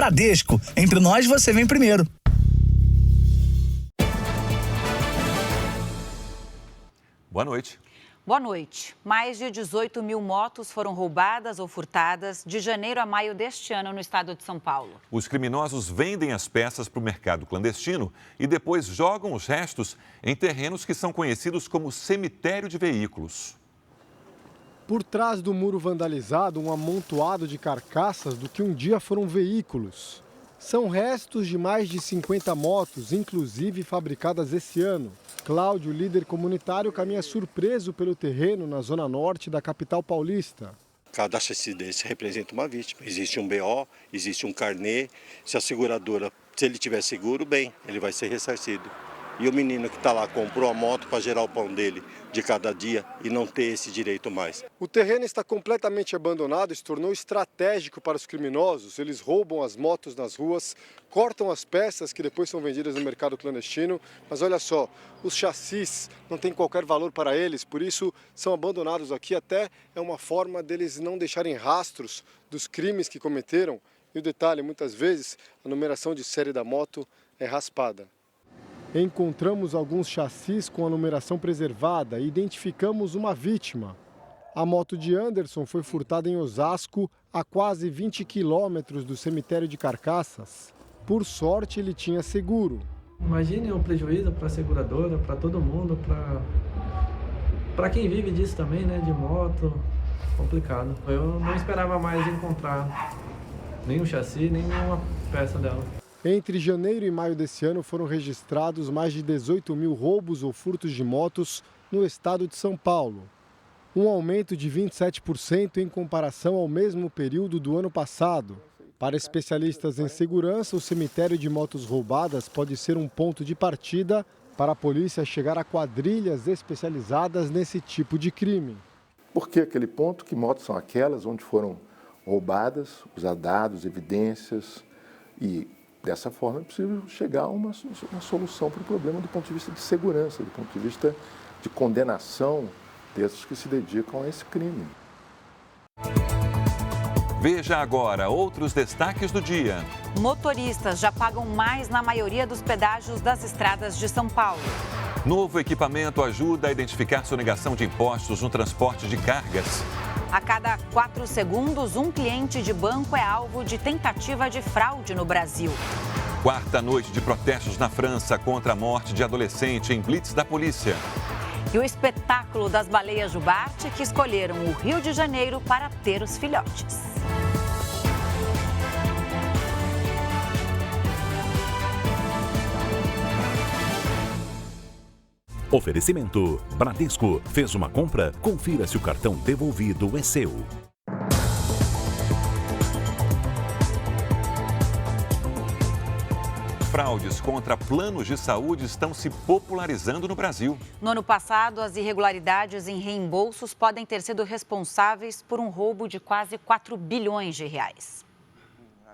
Bradesco, entre nós você vem primeiro. Boa noite. Boa noite. Mais de 18 mil motos foram roubadas ou furtadas de janeiro a maio deste ano no estado de São Paulo. Os criminosos vendem as peças para o mercado clandestino e depois jogam os restos em terrenos que são conhecidos como cemitério de veículos. Por trás do muro vandalizado, um amontoado de carcaças do que um dia foram veículos. São restos de mais de 50 motos, inclusive fabricadas esse ano. Cláudio, líder comunitário, caminha surpreso pelo terreno na zona norte da capital paulista. Cada chassi desse representa uma vítima. Existe um BO, existe um carnê. Se a seguradora, se ele tiver seguro, bem, ele vai ser ressarcido. E o menino que está lá comprou a moto para gerar o pão dele de cada dia e não ter esse direito mais. O terreno está completamente abandonado e se tornou estratégico para os criminosos. Eles roubam as motos nas ruas, cortam as peças que depois são vendidas no mercado clandestino. Mas olha só, os chassis não têm qualquer valor para eles, por isso são abandonados aqui. Até é uma forma deles não deixarem rastros dos crimes que cometeram. E o detalhe, muitas vezes a numeração de série da moto é raspada. Encontramos alguns chassis com a numeração preservada e identificamos uma vítima. A moto de Anderson foi furtada em Osasco, a quase 20 quilômetros do cemitério de Carcaças. Por sorte, ele tinha seguro. Imagine o prejuízo para a seguradora, para todo mundo, para quem vive disso também, né, de moto, complicado. Eu não esperava mais encontrar nenhum chassi, nenhuma peça dela. Entre janeiro e maio desse ano foram registrados mais de 18 mil roubos ou furtos de motos no estado de São Paulo. Um aumento de 27% em comparação ao mesmo período do ano passado. Para especialistas em segurança, o cemitério de motos roubadas pode ser um ponto de partida para a polícia chegar a quadrilhas especializadas nesse tipo de crime. Por que aquele ponto? Que motos são aquelas onde foram roubadas, usar dados, evidências e dessa forma é possível chegar a uma solução para o problema do ponto de vista de segurança, do ponto de vista de condenação desses que se dedicam a esse crime. Veja agora outros destaques do dia. Motoristas já pagam mais na maioria dos pedágios das estradas de São Paulo. Novo equipamento ajuda a identificar sonegação de impostos no transporte de cargas. A cada 4 segundos, um cliente de banco é alvo de tentativa de fraude no Brasil. Quarta noite de protestos na França contra a morte de adolescente em blitz da polícia. E o espetáculo das baleias jubarte que escolheram o Rio de Janeiro para ter os filhotes. Oferecimento: Bradesco. Fez uma compra? Confira se o cartão devolvido é seu. Fraudes contra planos de saúde estão se popularizando no Brasil. No ano passado, as irregularidades em reembolsos podem ter sido responsáveis por um roubo de quase 4 bilhões de reais.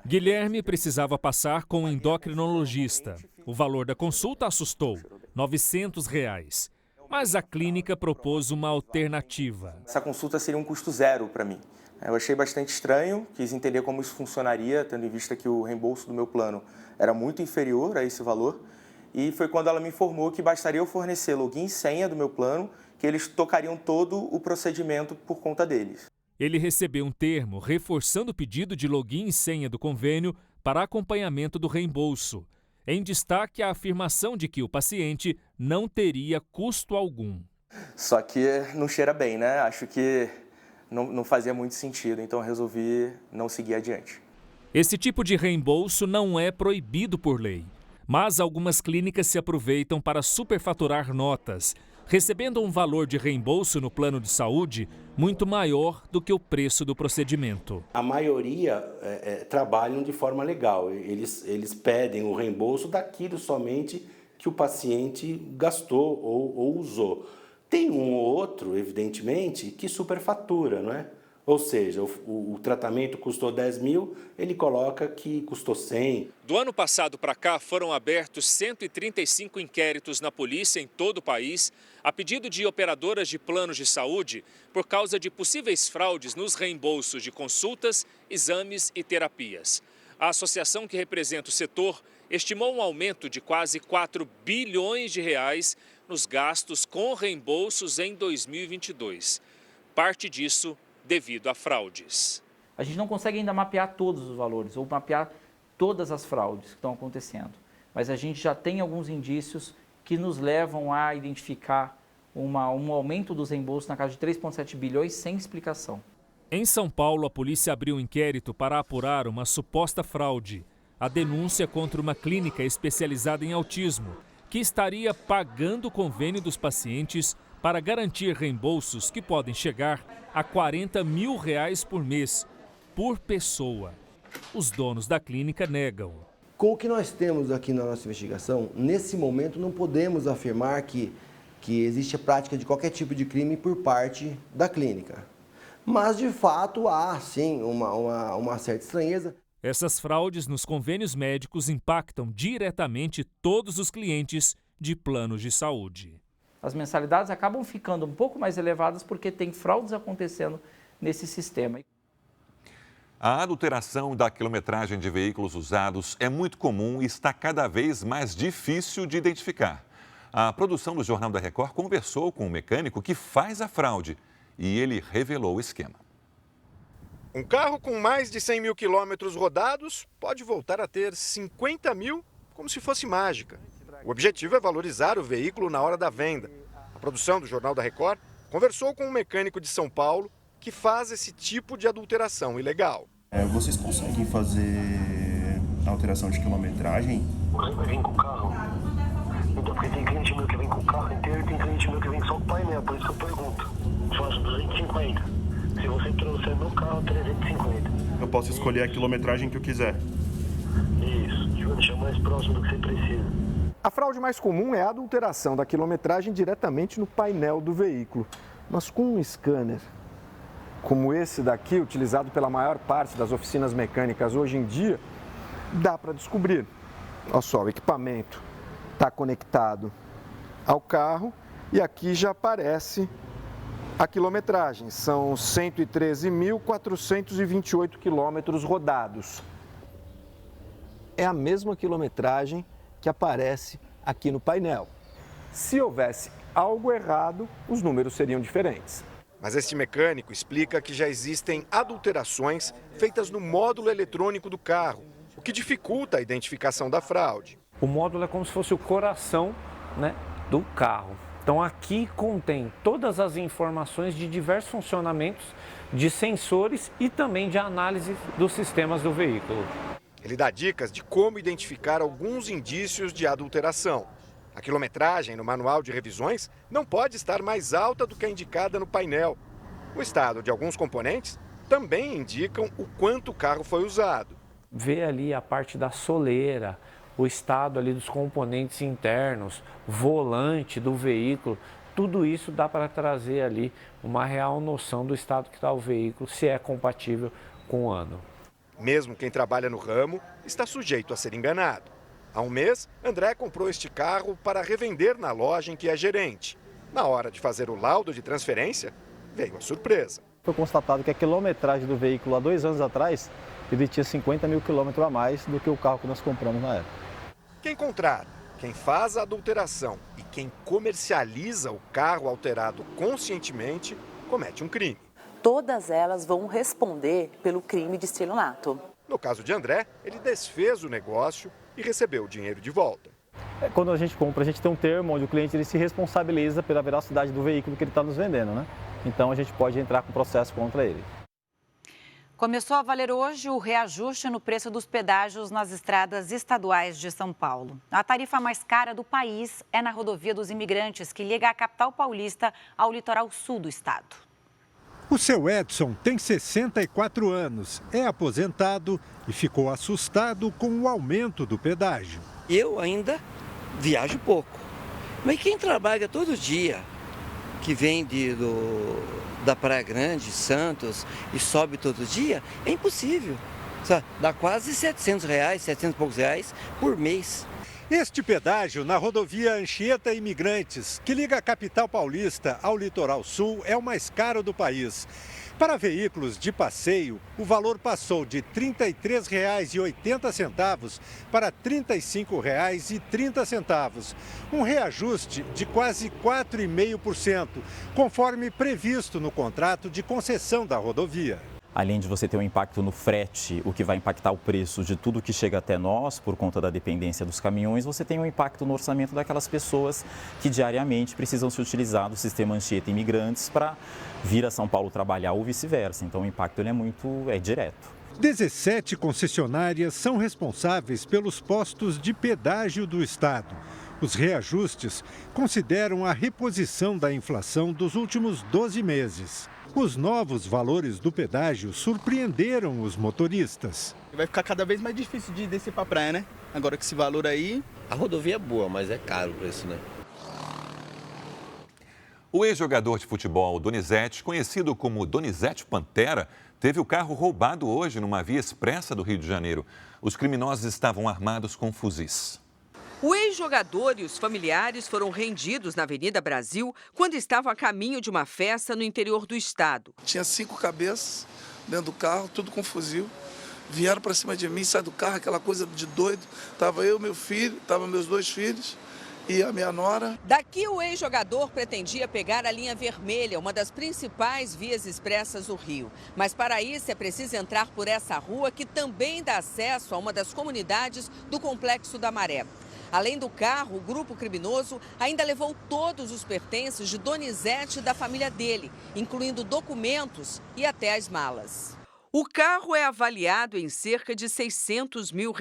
Guilherme precisava passar com um endocrinologista. O valor da consulta assustou, R$ 900. Mas a clínica propôs uma alternativa. Essa consulta seria um custo zero para mim. Eu achei bastante estranho, quis entender como isso funcionaria, tendo em vista que o reembolso do meu plano era muito inferior a esse valor. E foi quando ela me informou que bastaria eu fornecer login e senha do meu plano, que eles tocariam todo o procedimento por conta deles. Ele recebeu um termo reforçando o pedido de login e senha do convênio para acompanhamento do reembolso. Em destaque, a afirmação de que o paciente não teria custo algum. Só que não cheira bem, né? Acho que não fazia muito sentido, então eu resolvi não seguir adiante. Esse tipo de reembolso não é proibido por lei, mas algumas clínicas se aproveitam para superfaturar notas, recebendo um valor de reembolso no plano de saúde muito maior do que o preço do procedimento. A maioria trabalham de forma legal, eles pedem o reembolso daquilo somente que o paciente gastou ou usou. Tem um ou outro, evidentemente, que superfatura, não é? Ou seja, o tratamento custou 10 mil, ele coloca que custou 100. Do ano passado para cá, foram abertos 135 inquéritos na polícia em todo o país, a pedido de operadoras de planos de saúde, por causa de possíveis fraudes nos reembolsos de consultas, exames e terapias. A associação que representa o setor estimou um aumento de quase 4 bilhões de reais nos gastos com reembolsos em 2022. Parte disso devido a fraudes. A gente não consegue ainda mapear todos os valores ou mapear todas as fraudes que estão acontecendo, mas a gente já tem alguns indícios que nos levam a identificar um aumento dos reembolsos na casa de 3,7 bilhões sem explicação. Em São Paulo, a polícia abriu um inquérito para apurar uma suposta fraude. A denúncia contra uma clínica especializada em autismo, que estaria pagando o convênio dos pacientes para garantir reembolsos que podem chegar a R$ 40 mil por mês, por pessoa. Os donos da clínica negam. Com o que nós temos aqui na nossa investigação, nesse momento não podemos afirmar que existe a prática de qualquer tipo de crime por parte da clínica. Mas, de fato, há, sim, uma certa estranheza. Essas fraudes nos convênios médicos impactam diretamente todos os clientes de planos de saúde. As mensalidades acabam ficando um pouco mais elevadas porque tem fraudes acontecendo nesse sistema. A adulteração da quilometragem de veículos usados é muito comum e está cada vez mais difícil de identificar. A produção do Jornal da Record conversou com um mecânico que faz a fraude e ele revelou o esquema. Um carro com mais de 100 mil quilômetros rodados pode voltar a ter 50 mil como se fosse mágica. O objetivo é valorizar o veículo na hora da venda. A produção do Jornal da Record conversou com um mecânico de São Paulo que faz esse tipo de adulteração ilegal. Vocês conseguem fazer alteração de quilometragem? Você vai vir com o carro? Então, porque tem cliente meu que vem com o carro inteiro e tem cliente meu que vem só com o painel, por isso que eu pergunto. Faço 250. Se você trouxer no carro, 350. Eu posso escolher a quilometragem que eu quiser. Isso, vou deixar mais próximo do que você precisa. A fraude mais comum é a adulteração da quilometragem diretamente no painel do veículo. Mas com um scanner, como esse daqui, utilizado pela maior parte das oficinas mecânicas hoje em dia, dá para descobrir. Olha só, o equipamento está conectado ao carro e aqui já aparece a quilometragem. São 113.428 quilômetros rodados. É a mesma quilometragem que aparece aqui no painel. Se houvesse algo errado, os números seriam diferentes. Mas este mecânico explica que já existem adulterações feitas no módulo eletrônico do carro, o que dificulta a identificação da fraude. O módulo é como se fosse o coração, do carro. Então aqui contém todas as informações de diversos funcionamentos de sensores e também de análise dos sistemas do veículo. Ele dá dicas de como identificar alguns indícios de adulteração. A quilometragem no manual de revisões não pode estar mais alta do que a indicada no painel. O estado de alguns componentes também indicam o quanto o carro foi usado. Vê ali a parte da soleira, o estado ali dos componentes internos, volante do veículo, tudo isso dá para trazer ali uma real noção do estado que está o veículo, se é compatível com o ano. Mesmo quem trabalha no ramo está sujeito a ser enganado. Há um mês, André comprou este carro para revender na loja em que é gerente. Na hora de fazer o laudo de transferência, veio a surpresa. Foi constatado que a quilometragem do veículo há 2 anos atrás, ele tinha 50 mil quilômetros a mais do que o carro que nós compramos na época. Quem contrata, quem faz a adulteração e quem comercializa o carro alterado conscientemente, comete um crime. Todas elas vão responder pelo crime de estelionato. No caso de André, ele desfez o negócio e recebeu o dinheiro de volta. Quando a gente compra, a gente tem um termo onde o cliente ele se responsabiliza pela veracidade do veículo que ele está nos vendendo, Então a gente pode entrar com processo contra ele. Começou a valer hoje o reajuste no preço dos pedágios nas estradas estaduais de São Paulo. A tarifa mais cara do país é na Rodovia dos Imigrantes, que liga a capital paulista ao litoral sul do estado. O seu Edson tem 64 anos, é aposentado e ficou assustado com o aumento do pedágio. Eu ainda viajo pouco, mas quem trabalha todo dia, que vem da Praia Grande, Santos, e sobe todo dia, é impossível. Dá quase R$700, 700 e poucos reais por mês. Este pedágio na rodovia Anchieta Imigrantes, que liga a capital paulista ao litoral sul, é o mais caro do país. Para veículos de passeio, o valor passou de R$ 33,80 para R$ 35,30, um reajuste de quase 4,5%, conforme previsto no contrato de concessão da rodovia. Além de você ter um impacto no frete, o que vai impactar o preço de tudo que chega até nós, por conta da dependência dos caminhões, você tem um impacto no orçamento daquelas pessoas que diariamente precisam se utilizar do sistema Anchieta Imigrantes para vir a São Paulo trabalhar ou vice-versa. Então o impacto ele é direto. 17 concessionárias são responsáveis pelos postos de pedágio do estado. Os reajustes consideram a reposição da inflação dos últimos 12 meses. Os novos valores do pedágio surpreenderam os motoristas. Vai ficar cada vez mais difícil de descer para a praia, né? Agora com esse valor aí... A rodovia é boa, mas é caro o preço, né? O ex-jogador de futebol Donizete, conhecido como Donizete Pantera, teve o carro roubado hoje numa via expressa do Rio de Janeiro. Os criminosos estavam armados com fuzis. O ex-jogador e os familiares foram rendidos na Avenida Brasil quando estavam a caminho de uma festa no interior do estado. Tinha 5 cabeças dentro do carro, tudo com fuzil. Vieram para cima de mim, sai do carro, aquela coisa de doido. Tava eu, meu filho, tava meus 2 filhos e a minha nora. Daqui o ex-jogador pretendia pegar a linha vermelha, uma das principais vias expressas do Rio. Mas para isso é preciso entrar por essa rua que também dá acesso a uma das comunidades do Complexo da Maré. Além do carro, o grupo criminoso ainda levou todos os pertences de Donizete e da família dele, incluindo documentos e até as malas. O carro é avaliado em cerca de R$600 mil.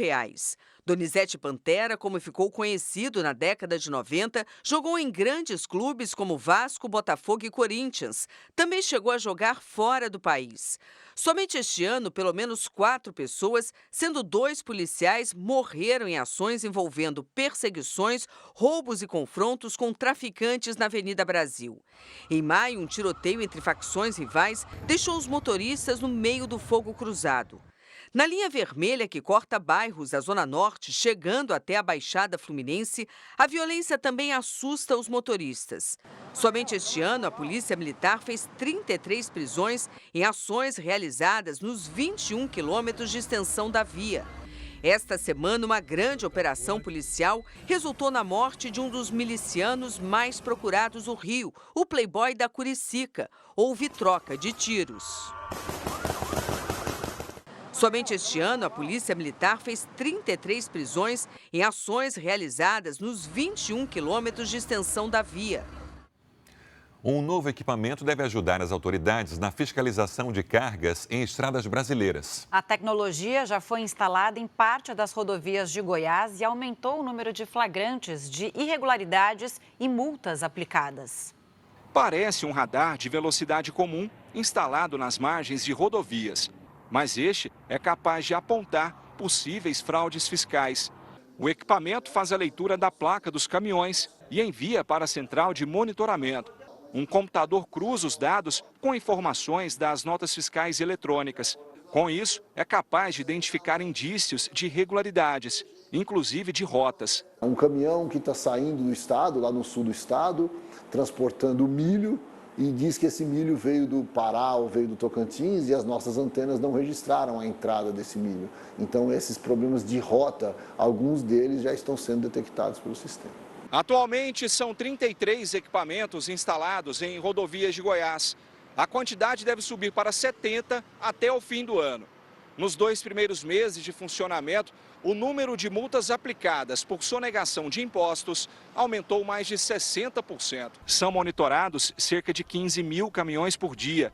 Donizete Pantera, como ficou conhecido na década de 90, jogou em grandes clubes como Vasco, Botafogo e Corinthians. Também chegou a jogar fora do país. Somente este ano, pelo menos 4 pessoas, sendo 2 policiais, morreram em ações envolvendo perseguições, roubos e confrontos com traficantes na Avenida Brasil. Em maio, um tiroteio entre facções rivais deixou os motoristas no meio do fogo cruzado. Na linha vermelha que corta bairros da Zona Norte, chegando até a Baixada Fluminense, a violência também assusta os motoristas. Somente este ano, a Polícia Militar fez 33 prisões em ações realizadas nos 21 quilômetros de extensão da via. Esta semana, uma grande operação policial resultou na morte de um dos milicianos mais procurados do Rio, o playboy da Curicica. Houve troca de tiros. Somente este ano, a Polícia Militar fez 33 prisões em ações realizadas nos 21 quilômetros de extensão da via. Um novo equipamento deve ajudar as autoridades na fiscalização de cargas em estradas brasileiras. A tecnologia já foi instalada em parte das rodovias de Goiás e aumentou o número de flagrantes de irregularidades e multas aplicadas. Parece um radar de velocidade comum instalado nas margens de rodovias. Mas este é capaz de apontar possíveis fraudes fiscais. O equipamento faz a leitura da placa dos caminhões e envia para a central de monitoramento. Um computador cruza os dados com informações das notas fiscais eletrônicas. Com isso, é capaz de identificar indícios de irregularidades, inclusive de rotas. Um caminhão que está saindo do estado, lá no sul do estado, transportando milho, e diz que esse milho veio do Pará ou veio do Tocantins e as nossas antenas não registraram a entrada desse milho. Então, esses problemas de rota, alguns deles já estão sendo detectados pelo sistema. Atualmente, são 33 equipamentos instalados em rodovias de Goiás. A quantidade deve subir para 70 até o fim do ano. Nos 2 primeiros meses de funcionamento, o número de multas aplicadas por sonegação de impostos aumentou mais de 60%. São monitorados cerca de 15 mil caminhões por dia.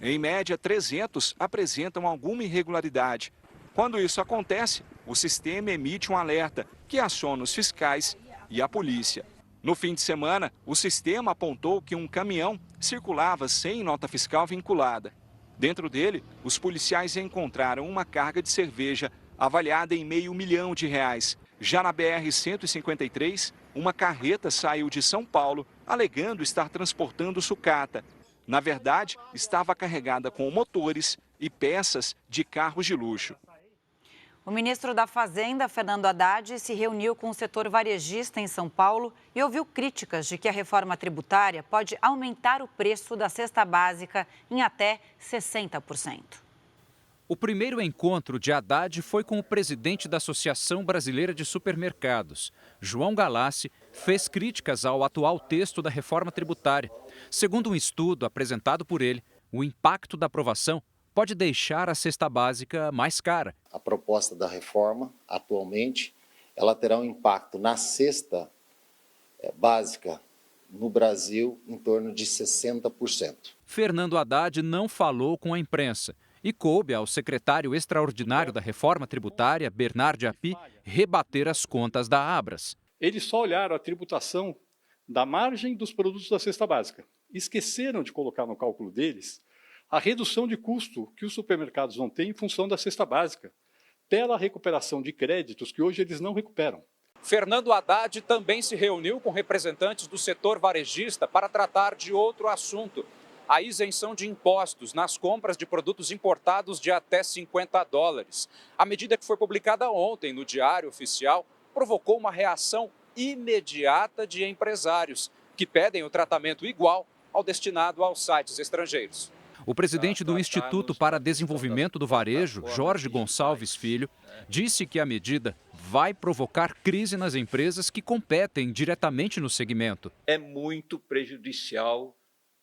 Em média, 300 apresentam alguma irregularidade. Quando isso acontece, o sistema emite um alerta que aciona os fiscais e a polícia. No fim de semana, o sistema apontou que um caminhão circulava sem nota fiscal vinculada. Dentro dele, os policiais encontraram uma carga de cerveja avaliada em R$500 mil. Já na BR-153, uma carreta saiu de São Paulo alegando estar transportando sucata. Na verdade, estava carregada com motores e peças de carros de luxo. O ministro da Fazenda, Fernando Haddad, se reuniu com o setor varejista em São Paulo e ouviu críticas de que a reforma tributária pode aumentar o preço da cesta básica em até 60%. O primeiro encontro de Haddad foi com o presidente da Associação Brasileira de Supermercados. João Galassi fez críticas ao atual texto da reforma tributária. Segundo um estudo apresentado por ele, o impacto da aprovação pode deixar a cesta básica mais cara. A proposta da reforma, atualmente, ela terá um impacto na cesta básica no Brasil em torno de 60%. Fernando Haddad não falou com a imprensa e coube ao secretário extraordinário da reforma tributária, Bernard Api, rebater as contas da Abras. Eles só olharam a tributação da margem dos produtos da cesta básica. Esqueceram de colocar no cálculo deles a redução de custo que os supermercados vão ter em função da cesta básica, pela recuperação de créditos que hoje eles não recuperam. Fernando Haddad também se reuniu com representantes do setor varejista para tratar de outro assunto: a isenção de impostos nas compras de produtos importados de até $50. A medida, que foi publicada ontem no Diário Oficial, provocou uma reação imediata de empresários, que pedem o tratamento igual ao destinado aos sites estrangeiros. O presidente do Instituto para Desenvolvimento do Varejo, Jorge Gonçalves Filho, disse que a medida vai provocar crise nas empresas que competem diretamente no segmento. É muito prejudicial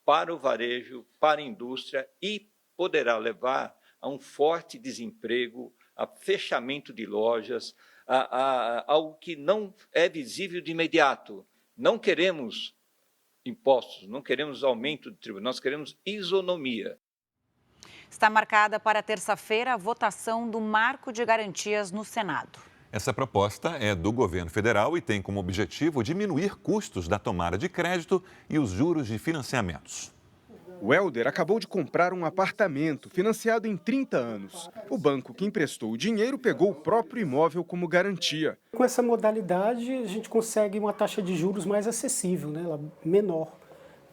para o varejo, para a indústria e poderá levar a um forte desemprego, a fechamento de lojas, a algo que não é visível de imediato. Não queremos impostos, não queremos aumento de tributo, nós queremos isonomia. Está marcada para terça-feira a votação do Marco de Garantias no Senado. Essa proposta é do governo federal e tem como objetivo diminuir custos da tomada de crédito e os juros de financiamentos. O Helder acabou de comprar um apartamento financiado em 30 anos. O banco que emprestou o dinheiro pegou o próprio imóvel como garantia. Com essa modalidade, a gente consegue uma taxa de juros mais acessível, menor,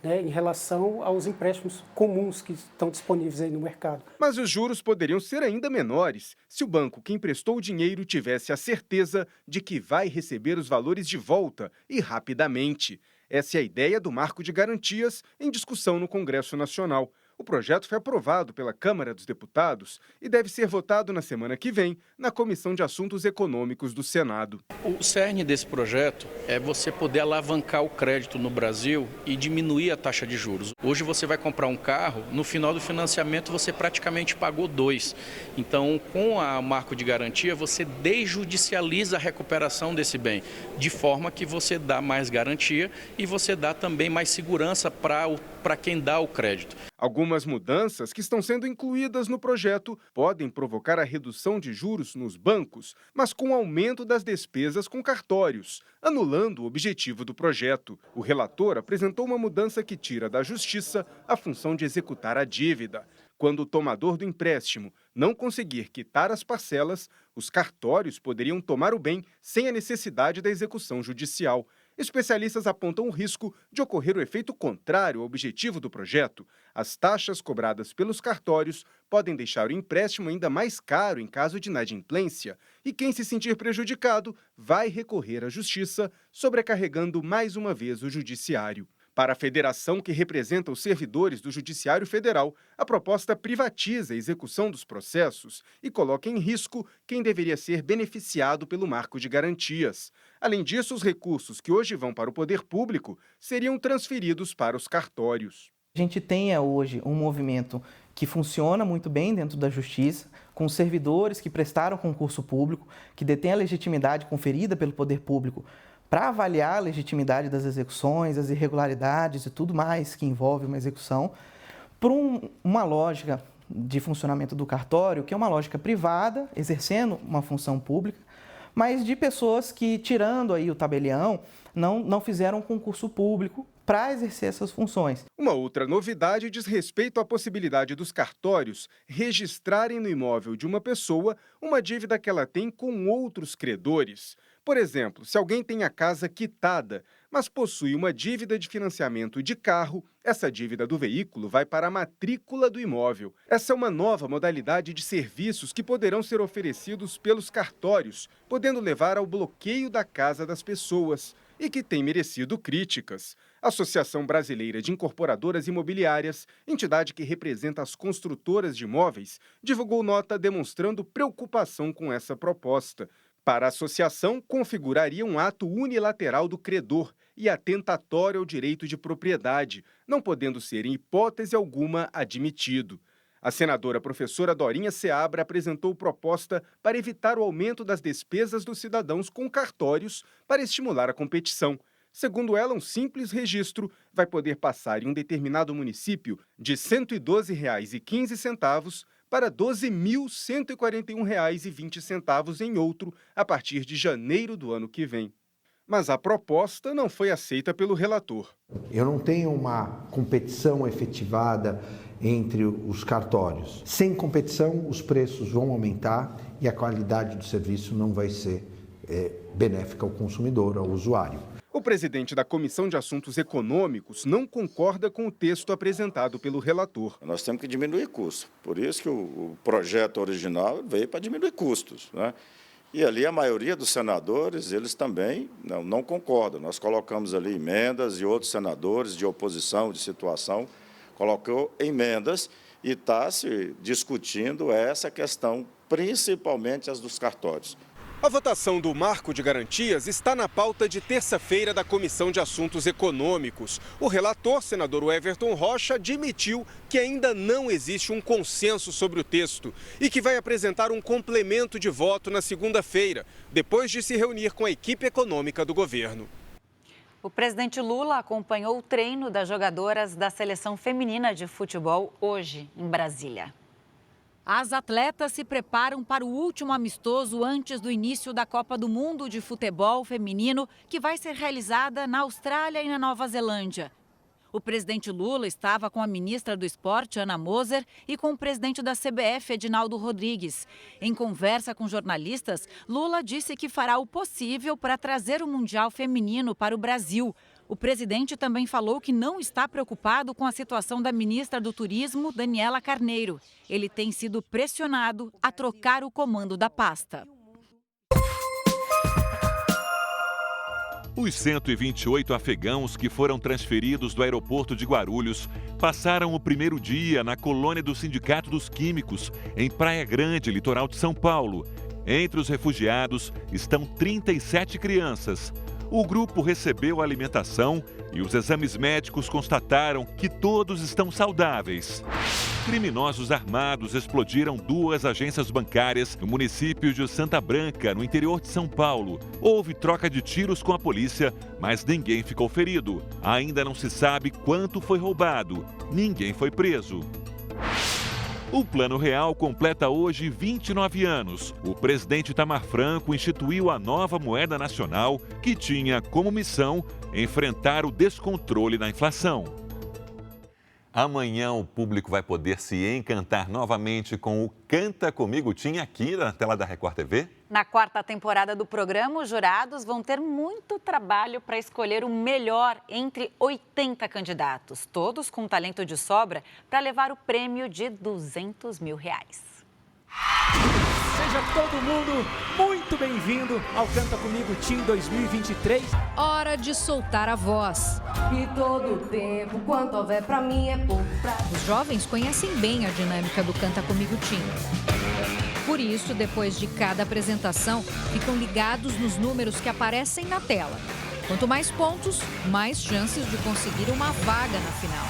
em relação aos empréstimos comuns que estão disponíveis aí no mercado. Mas os juros poderiam ser ainda menores se o banco que emprestou o dinheiro tivesse a certeza de que vai receber os valores de volta e rapidamente. Essa é a ideia do Marco de Garantias em discussão no Congresso Nacional. O projeto foi aprovado pela Câmara dos Deputados e deve ser votado na semana que vem na Comissão de Assuntos Econômicos do Senado. O cerne desse projeto é você poder alavancar o crédito no Brasil e diminuir a taxa de juros. Hoje você vai comprar um carro, no final do financiamento você praticamente pagou 2. Então, com o Marco de Garantia, você desjudicializa a recuperação desse bem, de forma que você dá mais garantia e você dá também mais segurança para quem dá o crédito. Algumas mudanças que estão sendo incluídas no projeto podem provocar a redução de juros nos bancos, mas com aumento das despesas com cartórios, anulando o objetivo do projeto. O relator apresentou uma mudança que tira da Justiça a função de executar a dívida. Quando o tomador do empréstimo não conseguir quitar as parcelas, os cartórios poderiam tomar o bem sem a necessidade da execução judicial. Especialistas apontam o risco de ocorrer o efeito contrário ao objetivo do projeto. As taxas cobradas pelos cartórios podem deixar o empréstimo ainda mais caro em caso de inadimplência, e quem se sentir prejudicado vai recorrer à Justiça, sobrecarregando mais uma vez o Judiciário. Para a federação que representa os servidores do Judiciário Federal, a proposta privatiza a execução dos processos e coloca em risco quem deveria ser beneficiado pelo Marco de Garantias. Além disso, os recursos que hoje vão para o poder público seriam transferidos para os cartórios. A gente tem hoje um movimento que funciona muito bem dentro da Justiça, com servidores que prestaram concurso público, que detêm a legitimidade conferida pelo poder público para avaliar a legitimidade das execuções, as irregularidades e tudo mais que envolve uma execução, por uma lógica de funcionamento do cartório, que é uma lógica privada, exercendo uma função pública, mas de pessoas que, tirando aí o tabelião, não fizeram concurso público para exercer essas funções. Uma outra novidade diz respeito à possibilidade dos cartórios registrarem no imóvel de uma pessoa uma dívida que ela tem com outros credores. Por exemplo, se alguém tem a casa quitada, mas possui uma dívida de financiamento de carro, essa dívida do veículo vai para a matrícula do imóvel. Essa é uma nova modalidade de serviços que poderão ser oferecidos pelos cartórios, podendo levar ao bloqueio da casa das pessoas e que tem merecido críticas. A Associação Brasileira de Incorporadoras Imobiliárias, entidade que representa as construtoras de imóveis, divulgou nota demonstrando preocupação com essa proposta. Para a associação, configuraria um ato unilateral do credor e atentatório ao direito de propriedade, não podendo ser, em hipótese alguma, admitido. A senadora professora Dorinha Seabra apresentou proposta para evitar o aumento das despesas dos cidadãos com cartórios para estimular a competição. Segundo ela, um simples registro vai poder passar em um determinado município de R$ 112,15 para R$ 12.141,20 em outro, a partir de janeiro do ano que vem. Mas a proposta não foi aceita pelo relator. Eu não tenho uma competição efetivada entre os cartórios. Sem competição, os preços vão aumentar e a qualidade do serviço não vai ser benéfica ao consumidor, ao usuário. O presidente da Comissão de Assuntos Econômicos não concorda com o texto apresentado pelo relator. Nós temos que diminuir custos. Por isso que o projeto original veio para diminuir custos, né? E ali a maioria dos senadores, eles também não concordam. Nós colocamos ali emendas e outros senadores de oposição, de situação, colocou emendas e está se discutindo essa questão, principalmente as dos cartórios. A votação do Marco de Garantias está na pauta de terça-feira da Comissão de Assuntos Econômicos. O relator, senador Everton Rocha, admitiu que ainda não existe um consenso sobre o texto e que vai apresentar um complemento de voto na segunda-feira, depois de se reunir com a equipe econômica do governo. O presidente Lula acompanhou o treino das jogadoras da seleção feminina de futebol hoje, em Brasília. As atletas se preparam para o último amistoso antes do início da Copa do Mundo de Futebol Feminino, que vai ser realizada na Austrália e na Nova Zelândia. O presidente Lula estava com a ministra do Esporte, Ana Moser, e com o presidente da CBF, Edinaldo Rodrigues. Em conversa com jornalistas, Lula disse que fará o possível para trazer o Mundial Feminino para o Brasil. O presidente também falou que não está preocupado com a situação da ministra do Turismo, Daniela Carneiro. Ele tem sido pressionado a trocar o comando da pasta. Os 128 afegãos que foram transferidos do aeroporto de Guarulhos passaram o primeiro dia na colônia do Sindicato dos Químicos, em Praia Grande, litoral de São Paulo. Entre os refugiados estão 37 crianças. O grupo recebeu alimentação e os exames médicos constataram que todos estão saudáveis. Criminosos armados explodiram 2 agências bancárias no município de Santa Branca, no interior de São Paulo. Houve troca de tiros com a polícia, mas ninguém ficou ferido. Ainda não se sabe quanto foi roubado. Ninguém foi preso. O Plano Real completa hoje 29 anos. O presidente Itamar Franco instituiu a nova moeda nacional, que tinha como missão enfrentar o descontrole da inflação. Amanhã o público vai poder se encantar novamente com o Canta Comigo Tim aqui na tela da Record TV. Na 4ª temporada do programa, os jurados vão ter muito trabalho para escolher o melhor entre 80 candidatos, todos com talento de sobra, para levar o prêmio de R$200 mil. Seja todo mundo muito bem-vindo ao Canta Comigo Tim 2023. Hora de soltar a voz. E todo tempo, quanto houver pra mim é pouco pra... Os jovens conhecem bem a dinâmica do Canta Comigo Tim. Por isso, depois de cada apresentação, ficam ligados nos números que aparecem na tela. Quanto mais pontos, mais chances de conseguir uma vaga na final.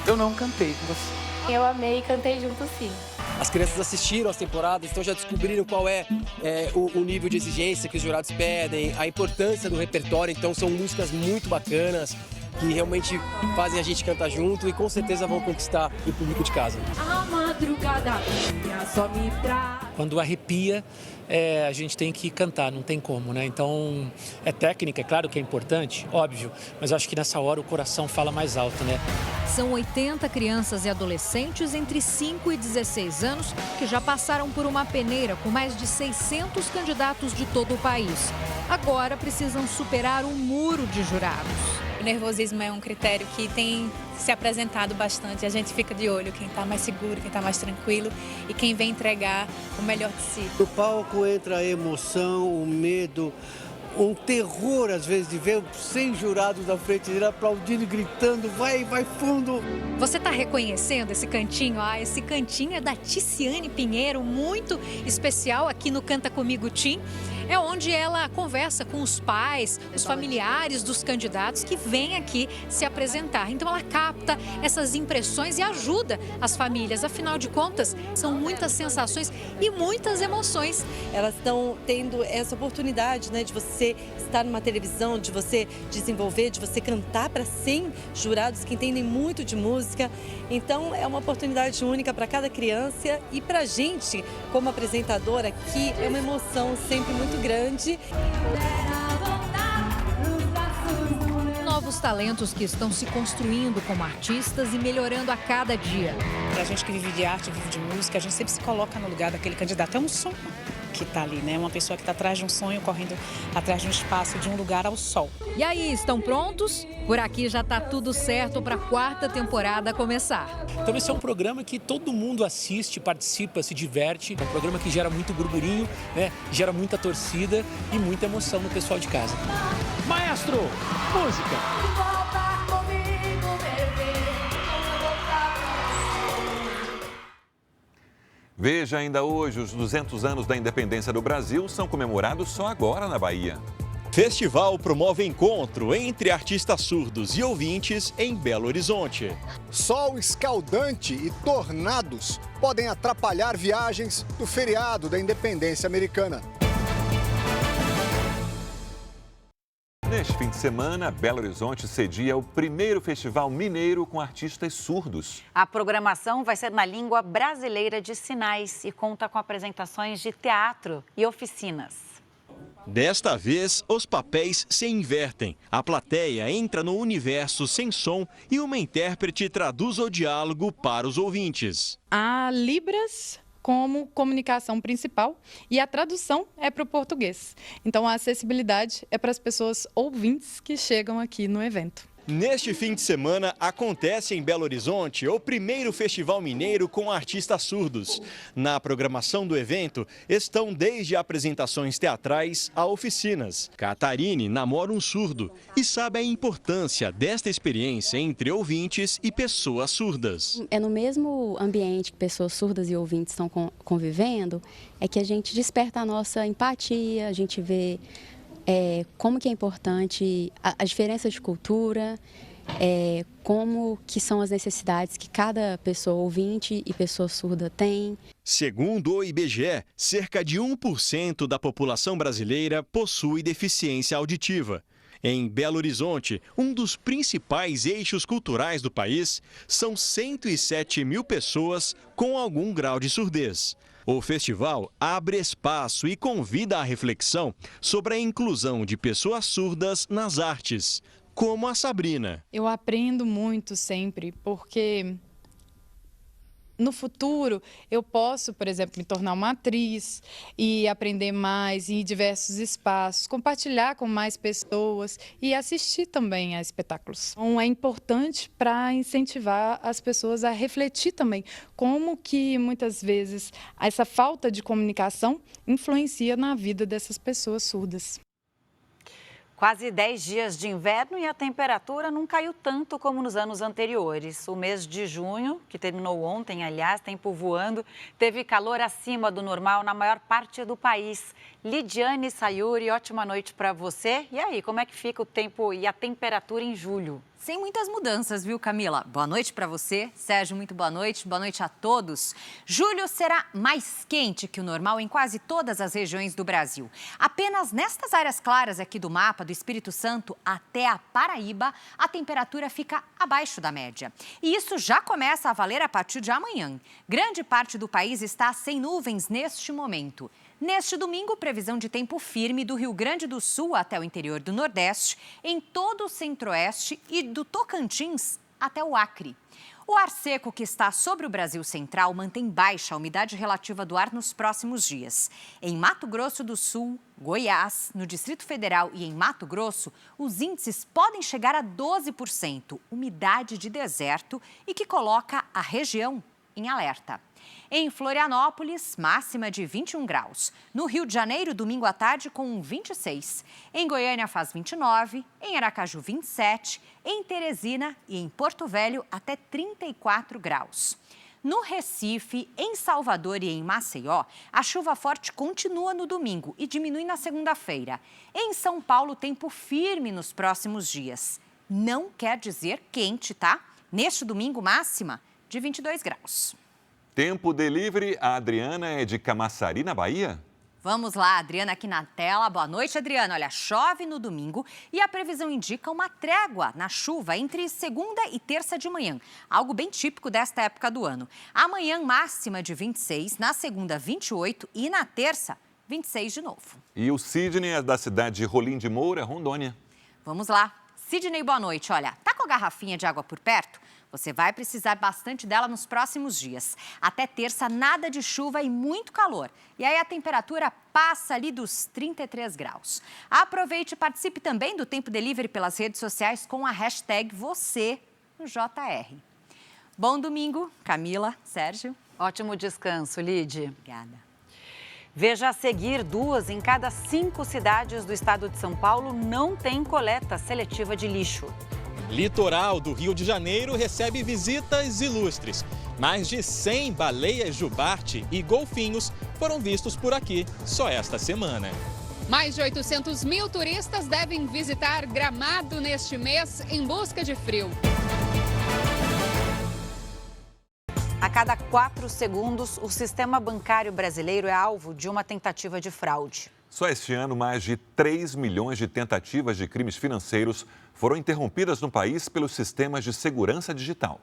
Eu não cantei com você. Eu amei e cantei junto sim. As crianças assistiram as temporadas, então já descobriram qual é o nível de exigência que os jurados pedem, a importância do repertório. Então são músicas muito bacanas, que realmente fazem a gente cantar junto e com certeza vão conquistar o público de casa. Alma madrugada minha só me traz. Quando arrepia, a gente tem que cantar, não tem como, né? Então, é técnica, é claro que é importante, óbvio, mas acho que nessa hora o coração fala mais alto, né? São 80 crianças e adolescentes entre 5 e 16 anos que já passaram por uma peneira com mais de 600 candidatos de todo o país. Agora precisam superar um muro de jurados. O nervosismo é um critério que tem se apresentado bastante. A gente fica de olho quem está mais seguro, quem está mais tranquilo e quem vem entregar o melhor de si. No palco entra a emoção, o medo, um terror às vezes de ver 100 jurados na frente dele aplaudindo e gritando, vai fundo. Você está reconhecendo esse cantinho? Esse cantinho é da Ticiane Pinheiro, muito especial aqui no Canta Comigo Tim. É onde ela conversa com os pais, os familiares dos candidatos que vêm aqui se apresentar. Então ela capta essas impressões e ajuda as famílias. Afinal de contas, são muitas sensações e muitas emoções. Elas estão tendo essa oportunidade, né, de você estar numa televisão, de você desenvolver, de você cantar para 100 jurados que entendem muito de música. Então é uma oportunidade única para cada criança e para a gente, como apresentadora aqui, é uma emoção sempre muito grande. Novos talentos que estão se construindo como artistas e melhorando a cada dia. Para a gente que vive de arte, vive de música, a gente sempre se coloca no lugar daquele candidato. É um sonho que está ali, né? Uma pessoa que está atrás de um sonho, correndo atrás de um espaço, de um lugar ao sol. E aí, estão prontos? Por aqui já está tudo certo para a 4ª temporada começar. Então esse é um programa que todo mundo assiste, participa, se diverte. É um programa que gera muito burburinho, né? Gera muita torcida e muita emoção no pessoal de casa. Maestro, música. Veja, ainda hoje, os 200 anos da independência do Brasil são comemorados só agora na Bahia. Festival promove encontro entre artistas surdos e ouvintes em Belo Horizonte. Sol escaldante e tornados podem atrapalhar viagens do feriado da independência americana. Neste fim de semana, Belo Horizonte cedia o primeiro festival mineiro com artistas surdos. A programação vai ser na língua brasileira de sinais e conta com apresentações de teatro e oficinas. Desta vez, os papéis se invertem. A plateia entra no universo sem som e uma intérprete traduz o diálogo para os ouvintes. Há Libras como comunicação principal e a tradução é para o português. Então a acessibilidade é para as pessoas ouvintes que chegam aqui no evento. Neste fim de semana, acontece em Belo Horizonte o primeiro Festival Mineiro com artistas surdos. Na programação do evento estão desde apresentações teatrais a oficinas. Catarine namora um surdo e sabe a importância desta experiência entre ouvintes e pessoas surdas. É no mesmo ambiente que pessoas surdas e ouvintes estão convivendo, é que a gente desperta a nossa empatia, a gente vê como que é importante a diferença de cultura, como que são as necessidades que cada pessoa ouvinte e pessoa surda tem. Segundo o IBGE, cerca de 1% da população brasileira possui deficiência auditiva. Em Belo Horizonte, um dos principais eixos culturais do país, são 107 mil pessoas com algum grau de surdez. O festival abre espaço e convida à reflexão sobre a inclusão de pessoas surdas nas artes, como a Sabrina. Eu aprendo muito sempre, porque no futuro eu posso, por exemplo, me tornar uma atriz e aprender mais em diversos espaços, compartilhar com mais pessoas e assistir também a espetáculos. Então, é importante para incentivar as pessoas a refletir também como que muitas vezes essa falta de comunicação influencia na vida dessas pessoas surdas. Quase 10 dias de inverno e a temperatura não caiu tanto como nos anos anteriores. O mês de junho, que terminou ontem, aliás, tempo voando, teve calor acima do normal na maior parte do país. Lidiane Sayuri, ótima noite para você. E aí, como é que fica o tempo e a temperatura em julho? sem muitas mudanças, viu, Camila? Boa noite para você. Sérgio, muito boa noite a todos. Julho será mais quente que o normal em quase todas as regiões do Brasil. Apenas nestas áreas claras aqui do mapa, do Espírito Santo até a Paraíba, a temperatura fica abaixo da média. E isso já começa a valer a partir de amanhã. Grande parte do país está sem nuvens neste momento. Neste domingo, previsão de tempo firme do Rio Grande do Sul até o interior do Nordeste, em todo o Centro-Oeste e do Tocantins até o Acre. O ar seco que está sobre o Brasil Central mantém baixa a umidade relativa do ar nos próximos dias. Em Mato Grosso do Sul, Goiás, no Distrito Federal e em Mato Grosso, os índices podem chegar a 12%, umidade de deserto e que coloca a região em alerta. Em Florianópolis, máxima de 21 graus. No Rio de Janeiro, domingo à tarde, com 26. Em Goiânia, faz 29. Em Aracaju, 27. Em Teresina e em Porto Velho, até 34 graus. No Recife, em Salvador e em Maceió, a chuva forte continua no domingo e diminui na segunda-feira. Em São Paulo, tempo firme nos próximos dias. Não quer dizer quente, tá? Neste domingo, máxima de 22 graus. Tempo delivery, a Adriana é de Camaçari, na Bahia? Vamos lá, Adriana aqui na tela. Boa noite, Adriana. Olha, chove no domingo e a previsão indica uma trégua na chuva entre segunda e terça de manhã. Algo bem típico desta época do ano. Amanhã, máxima de 26, na segunda, 28 e na terça, 26 de novo. E o Sidney é da cidade de Rolim de Moura, Rondônia. Vamos lá. Sidney, boa noite. Olha, tá com a garrafinha de água por perto? Você vai precisar bastante dela nos próximos dias. Até terça, nada de chuva e muito calor. E aí a temperatura passa ali dos 33 graus. Aproveite e participe também do Tempo Delivery pelas redes sociais com a hashtag #VocêNoJR. Bom domingo, Camila, Sérgio. Ótimo descanso, Lide. Obrigada. Veja a seguir, 2 em cada 5 cidades do estado de São Paulo não têm coleta seletiva de lixo. Litoral do Rio de Janeiro recebe visitas ilustres. Mais de 100 baleias jubarte e golfinhos foram vistos por aqui só esta semana. Mais de 800 mil turistas devem visitar Gramado neste mês em busca de frio. A cada 4 segundos, o sistema bancário brasileiro é alvo de uma tentativa de fraude. Só este ano, mais de 3 milhões de tentativas de crimes financeiros foram interrompidas no país pelos sistemas de segurança digital.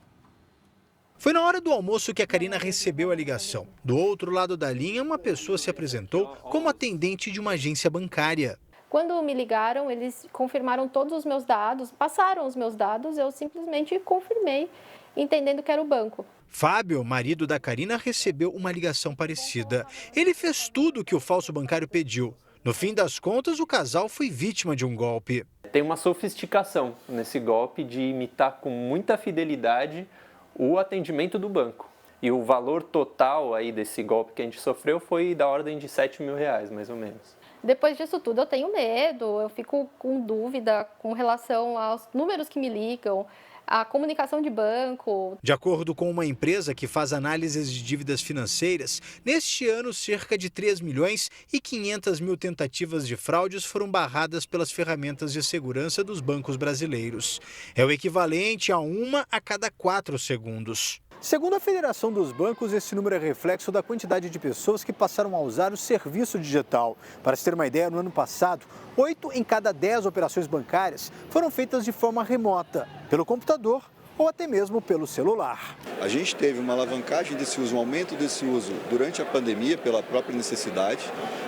Foi na hora do almoço que a Karina recebeu a ligação. Do outro lado da linha, uma pessoa se apresentou como atendente de uma agência bancária. Quando me ligaram, eles confirmaram todos os meus dados, passaram os meus dados, eu simplesmente confirmei, entendendo que era o banco. Fábio, marido da Karina, recebeu uma ligação parecida. Ele fez tudo o que o falso bancário pediu. No fim das contas, o casal foi vítima de um golpe. Tem uma sofisticação nesse golpe de imitar com muita fidelidade o atendimento do banco. E o valor total aí desse golpe que a gente sofreu foi da ordem de R$7 mil, mais ou menos. Depois disso tudo, eu tenho medo, eu fico com dúvida com relação aos números que me ligam, a comunicação de banco. De acordo com uma empresa que faz análises de dívidas financeiras, neste ano cerca de 3 milhões e 500 mil tentativas de fraudes foram barradas pelas ferramentas de segurança dos bancos brasileiros. É o equivalente a 1 a cada 4 segundos. Segundo a Federação dos Bancos, esse número é reflexo da quantidade de pessoas que passaram a usar o serviço digital. Para se ter uma ideia, no ano passado, 8 em cada 10 operações bancárias foram feitas de forma remota, pelo computador ou até mesmo pelo celular. A gente teve uma alavancagem desse uso, um aumento desse uso durante a pandemia pela própria necessidade.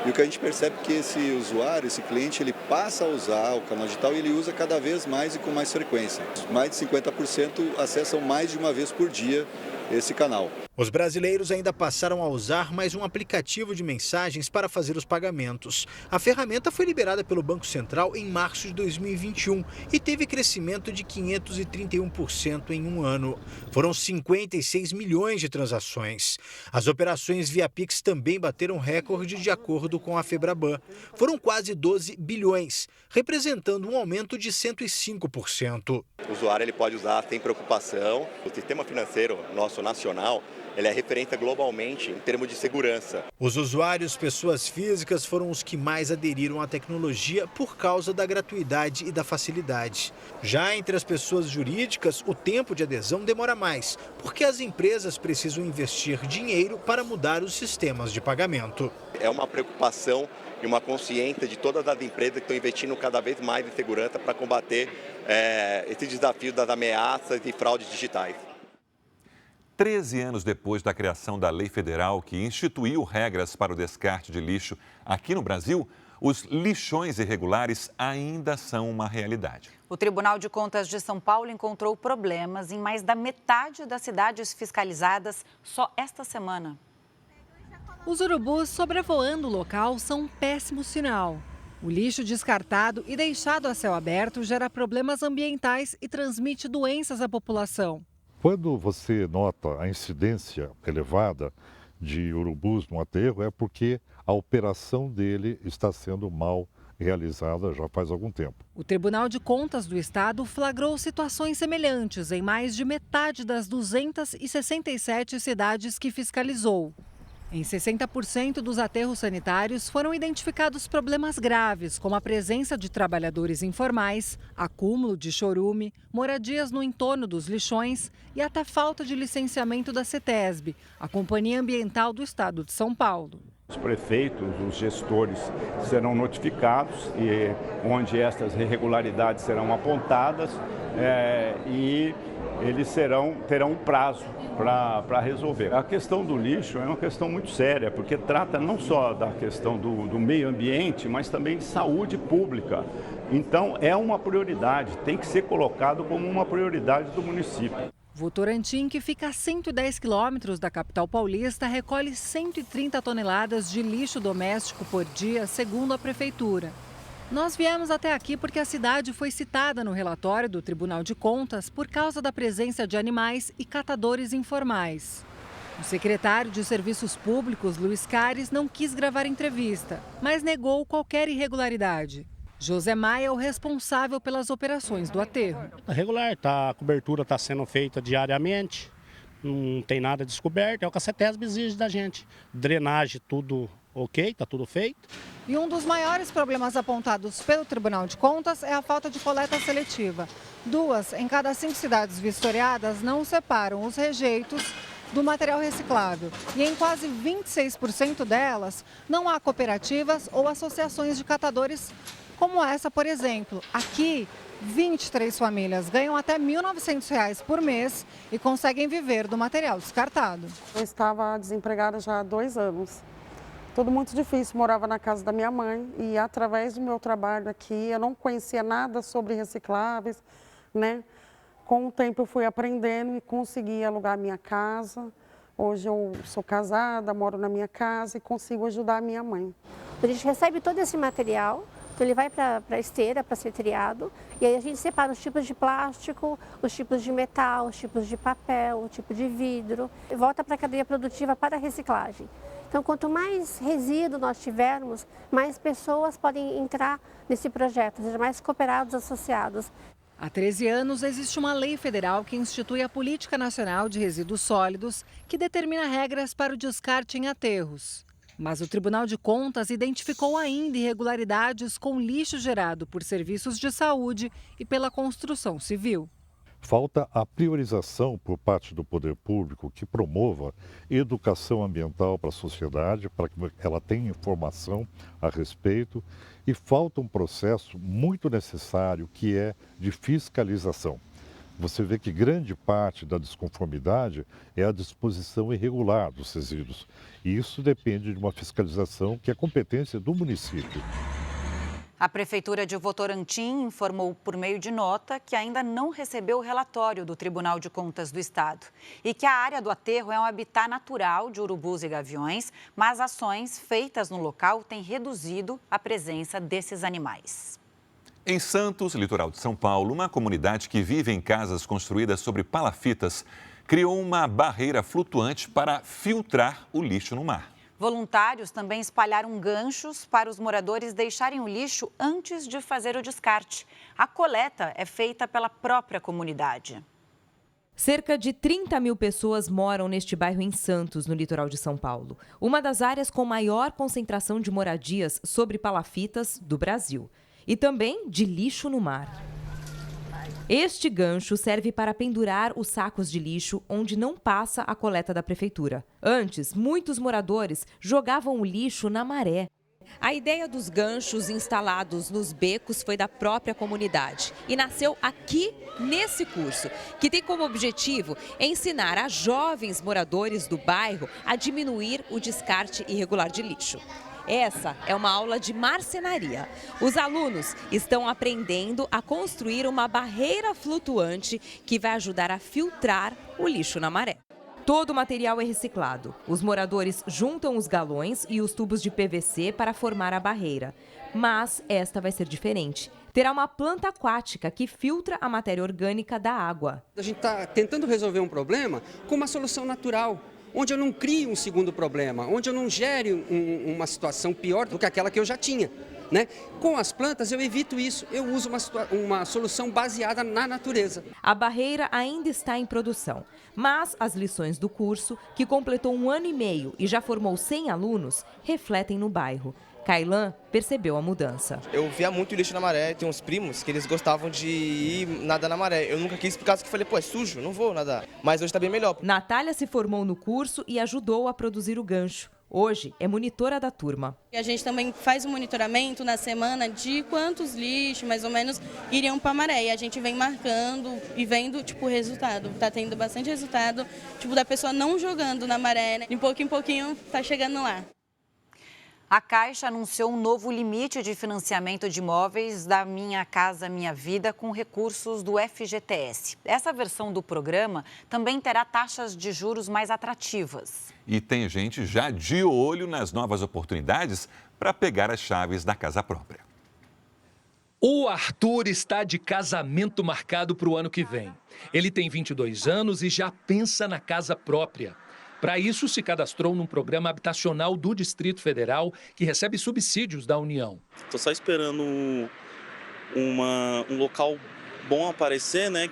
E o que a gente percebe é que esse usuário, esse cliente, ele passa a usar o canal digital e ele usa cada vez mais e com mais frequência. Mais de 50% acessam mais de uma vez por dia esse canal. Os brasileiros ainda passaram a usar mais um aplicativo de mensagens para fazer os pagamentos. A ferramenta foi liberada pelo Banco Central em março de 2021 e teve crescimento de 531% em um ano. Foram 56 milhões de transações. As operações via Pix também bateram recorde de acordo com a Febraban. Foram quase 12 bilhões, representando um aumento de 105%. O usuário ele pode usar sem preocupação. O sistema financeiro nosso nacional, ele é referência globalmente em termos de segurança. Os usuários, pessoas físicas, foram os que mais aderiram à tecnologia por causa da gratuidade e da facilidade. Já entre as pessoas jurídicas, o tempo de adesão demora mais, porque as empresas precisam investir dinheiro para mudar os sistemas de pagamento. É uma preocupação e uma consciência de todas as empresas que estão investindo cada vez mais em segurança para combater esse desafio das ameaças e fraudes digitais. 13 anos depois da criação da lei federal que instituiu regras para o descarte de lixo aqui no Brasil, os lixões irregulares ainda são uma realidade. O Tribunal de Contas de São Paulo encontrou problemas em mais da metade das cidades fiscalizadas só esta semana. Os urubus sobrevoando o local são um péssimo sinal. O lixo descartado e deixado a céu aberto gera problemas ambientais e transmite doenças à população. Quando você nota a incidência elevada de urubus no aterro, é porque a operação dele está sendo mal realizada já faz algum tempo. O Tribunal de Contas do Estado flagrou situações semelhantes em mais de metade das 267 cidades que fiscalizou. Em 60% dos aterros sanitários foram identificados problemas graves, como a presença de trabalhadores informais, acúmulo de chorume, moradias no entorno dos lixões e até falta de licenciamento da CETESB, a Companhia Ambiental do Estado de São Paulo. Os prefeitos, os gestores serão notificados e onde estas irregularidades serão apontadas e eles terão um prazo para resolver. A questão do lixo é uma questão muito séria, porque trata não só da questão do meio ambiente, mas também de saúde pública. Então, é uma prioridade, tem que ser colocado como uma prioridade do município. Votorantim, que fica a 110 quilômetros da capital paulista, recolhe 130 toneladas de lixo doméstico por dia, segundo a prefeitura. Nós viemos até aqui porque a cidade foi citada no relatório do Tribunal de Contas por causa da presença de animais e catadores informais. O secretário de Serviços Públicos, Luiz Cares, não quis gravar entrevista, mas negou qualquer irregularidade. José Maia é o responsável pelas operações do aterro. É regular, a cobertura está sendo feita diariamente, não tem nada descoberto, é o que a CETESB exige da gente. Drenagem, tudo ok, está tudo feito. E um dos maiores problemas apontados pelo Tribunal de Contas é a falta de coleta seletiva. 2 em cada 5 cidades vistoriadas não separam os rejeitos do material reciclável. E em quase 26% delas não há cooperativas ou associações de catadores como essa, por exemplo. Aqui, 23 famílias ganham até R$ 1.900 por mês e conseguem viver do material descartado. Eu estava desempregada já há 2 anos. Tudo muito difícil, morava na casa da minha mãe e através do meu trabalho aqui, eu não conhecia nada sobre recicláveis, né? Com o tempo eu fui aprendendo e consegui alugar minha casa. Hoje eu sou casada, moro na minha casa e consigo ajudar a minha mãe. A gente recebe todo esse material, então ele vai para a esteira para ser triado e aí a gente separa os tipos de plástico, os tipos de metal, os tipos de papel, o tipo de vidro e volta para a cadeia produtiva para a reciclagem. Então, quanto mais resíduo nós tivermos, mais pessoas podem entrar nesse projeto, ou seja, mais cooperados associados. Há 13 anos, existe uma lei federal que institui a Política Nacional de Resíduos Sólidos, que determina regras para o descarte em aterros. Mas o Tribunal de Contas identificou ainda irregularidades com lixo gerado por serviços de saúde e pela construção civil. Falta a priorização por parte do poder público que promova educação ambiental para a sociedade, para que ela tenha informação a respeito, e falta um processo muito necessário que é de fiscalização. Você vê que grande parte da desconformidade é a disposição irregular dos resíduos, e isso depende de uma fiscalização que é competência do município. A Prefeitura de Votorantim informou por meio de nota que ainda não recebeu o relatório do Tribunal de Contas do Estado e que a área do aterro é um habitat natural de urubus e gaviões, mas ações feitas no local têm reduzido a presença desses animais. Em Santos, litoral de São Paulo, uma comunidade que vive em casas construídas sobre palafitas criou uma barreira flutuante para filtrar o lixo no mar. Voluntários também espalharam ganchos para os moradores deixarem o lixo antes de fazer o descarte. A coleta é feita pela própria comunidade. Cerca de 30 mil pessoas moram neste bairro em Santos, no litoral de São Paulo. Uma das áreas com maior concentração de moradias sobre palafitas do Brasil. E também de lixo no mar. Este gancho serve para pendurar os sacos de lixo onde não passa a coleta da prefeitura. Antes, muitos moradores jogavam o lixo na maré. A ideia dos ganchos instalados nos becos foi da própria comunidade e nasceu aqui nesse curso, que tem como objetivo ensinar a jovens moradores do bairro a diminuir o descarte irregular de lixo. Essa é uma aula de marcenaria. Os alunos estão aprendendo a construir uma barreira flutuante que vai ajudar a filtrar o lixo na maré. Todo o material é reciclado. Os moradores juntam os galões e os tubos de PVC para formar a barreira. Mas esta vai ser diferente. Terá uma planta aquática que filtra a matéria orgânica da água. A gente está tentando resolver um problema com uma solução natural, onde eu não crio um segundo problema, onde eu não gere uma situação pior do que aquela que eu já tinha. Né? Com as plantas eu evito isso, eu uso uma solução baseada na natureza. A barreira ainda está em produção, mas as lições do curso, que completou 1 ano e meio e já formou 100 alunos, refletem no bairro. Kailan percebeu a mudança. Eu via muito lixo na maré, tem uns primos que eles gostavam de ir nadar na maré. Eu nunca quis por causa que eu falei, pô, é sujo, não vou nadar. Mas hoje está bem melhor. Natália se formou no curso e ajudou a produzir o gancho. Hoje é monitora da turma. A gente também faz um monitoramento na semana de quantos lixos, mais ou menos, iriam para a maré. E a gente vem marcando e vendo, o resultado. Está tendo bastante resultado, da pessoa não jogando na maré, né? De pouquinho em pouquinho está chegando lá. A Caixa anunciou um novo limite de financiamento de imóveis da Minha Casa Minha Vida com recursos do FGTS. Essa versão do programa também terá taxas de juros mais atrativas. E tem gente já de olho nas novas oportunidades para pegar as chaves da casa própria. O Arthur está de casamento marcado para o ano que vem. Ele tem 22 anos e já pensa na casa própria. Para isso, se cadastrou num programa habitacional do Distrito Federal que recebe subsídios da União. Estou só esperando um local bom aparecer, né,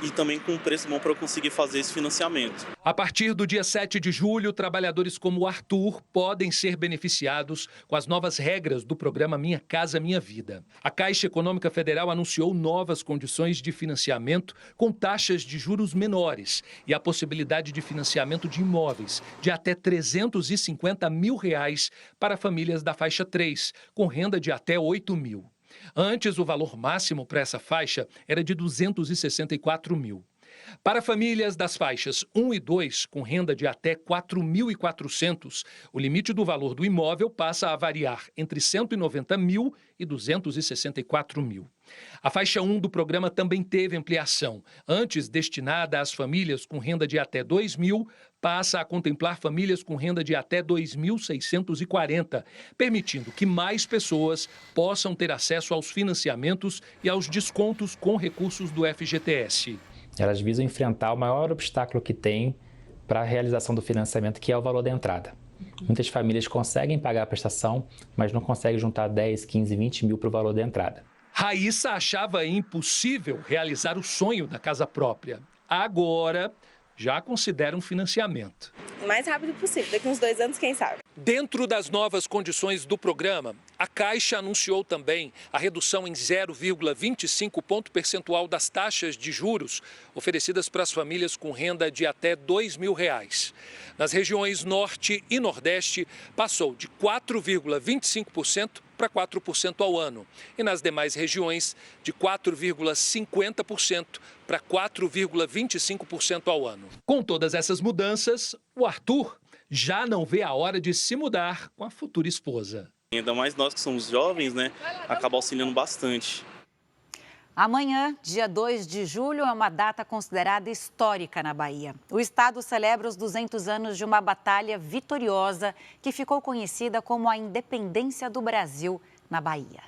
e também com um preço bom para eu conseguir fazer esse financiamento. A partir do dia 7 de julho, trabalhadores como o Arthur podem ser beneficiados com as novas regras do programa Minha Casa Minha Vida. A Caixa Econômica Federal anunciou novas condições de financiamento com taxas de juros menores e a possibilidade de financiamento de imóveis de até R$ 350 mil para famílias da faixa 3, com renda de até R$ 8 mil. Antes, o valor máximo para essa faixa era de R$ 264 mil. Para famílias das faixas 1 e 2, com renda de até R$ 4.400, o limite do valor do imóvel passa a variar entre R$ 190 mil e R$ 264 mil. A faixa 1 do programa também teve ampliação. Antes destinada às famílias com renda de até R$ 2 mil, passa a contemplar famílias com renda de até R$ 2.640, permitindo que mais pessoas possam ter acesso aos financiamentos e aos descontos com recursos do FGTS. Elas visam enfrentar o maior obstáculo que tem para a realização do financiamento, que é o valor da entrada. Muitas famílias conseguem pagar a prestação, mas não conseguem juntar 10, 15, 20 mil para o valor da entrada. Raíssa achava impossível realizar o sonho da casa própria. Agora, já considera um financiamento. O mais rápido possível, daqui uns 2 anos, quem sabe. Dentro das novas condições do programa, a Caixa anunciou também a redução em 0,25 ponto percentual das taxas de juros oferecidas para as famílias com renda de até R$ 2 mil. Nas regiões Norte e Nordeste, passou de 4,25% para 4% ao ano. E nas demais regiões, de 4,50% para 4,25% ao ano. Com todas essas mudanças, o Arthur já não vê a hora de se mudar com a futura esposa. Ainda mais nós que somos jovens, né, acaba auxiliando bastante. Amanhã, dia 2 de julho, é uma data considerada histórica na Bahia. O estado celebra os 200 anos de uma batalha vitoriosa que ficou conhecida como a independência do Brasil na Bahia.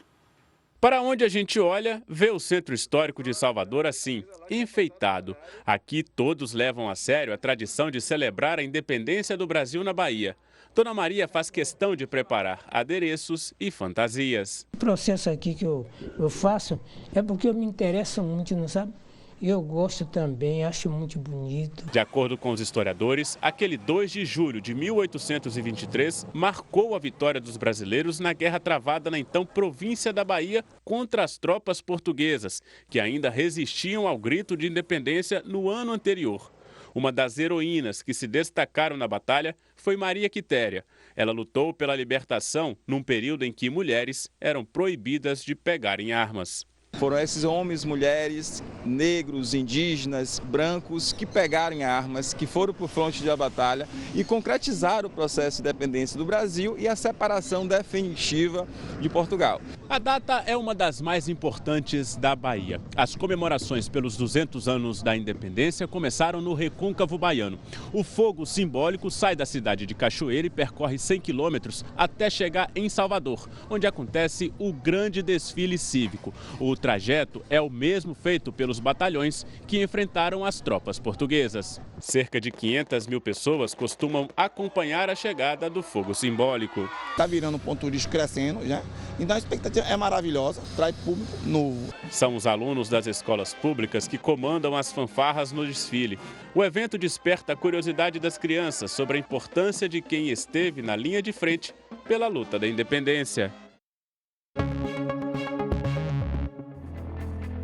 Para onde a gente olha, vê o Centro Histórico de Salvador assim, enfeitado. Aqui todos levam a sério a tradição de celebrar a independência do Brasil na Bahia. Dona Maria faz questão de preparar adereços e fantasias. O processo aqui que eu faço é porque eu me interesso muito, não sabe? Eu gosto também, acho muito bonito. De acordo com os historiadores, aquele 2 de julho de 1823 marcou a vitória dos brasileiros na guerra travada na então província da Bahia contra as tropas portuguesas, que ainda resistiam ao grito de independência no ano anterior. Uma das heroínas que se destacaram na batalha foi Maria Quitéria. Ela lutou pela libertação num período em que mulheres eram proibidas de pegarem armas. Foram esses homens, mulheres, negros, indígenas, brancos que pegaram armas, que foram para o fronte da batalha e concretizaram o processo de independência do Brasil e a separação definitiva de Portugal. A data é uma das mais importantes da Bahia. As comemorações pelos 200 anos da independência começaram no Recôncavo Baiano. O fogo simbólico sai da cidade de Cachoeira e percorre 100 quilômetros até chegar em Salvador, onde acontece o grande desfile cívico. O trajeto é o mesmo feito pelos batalhões que enfrentaram as tropas portuguesas. Cerca de 500 mil pessoas costumam acompanhar a chegada do fogo simbólico. Está virando um ponto turístico crescendo, né? Então a expectativa é maravilhosa, traz público novo. São os alunos das escolas públicas que comandam as fanfarras no desfile. O evento desperta a curiosidade das crianças sobre a importância de quem esteve na linha de frente pela luta da independência.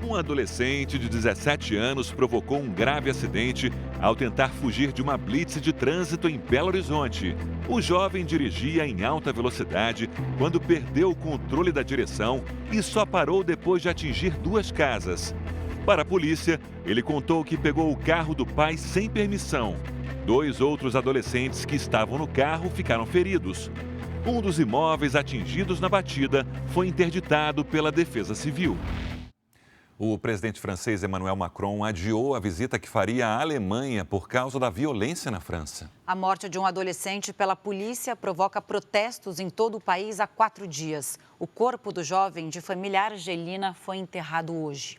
Um adolescente de 17 anos provocou um grave acidente ao tentar fugir de uma blitz de trânsito em Belo Horizonte. O jovem dirigia em alta velocidade quando perdeu o controle da direção e só parou depois de atingir 2 casas. Para a polícia, ele contou que pegou o carro do pai sem permissão. 2 outros adolescentes que estavam no carro ficaram feridos. Um dos imóveis atingidos na batida foi interditado pela Defesa Civil. O presidente francês Emmanuel Macron adiou a visita que faria à Alemanha por causa da violência na França. A morte de um adolescente pela polícia provoca protestos em todo o país há 4 dias. O corpo do jovem de família argelina foi enterrado hoje.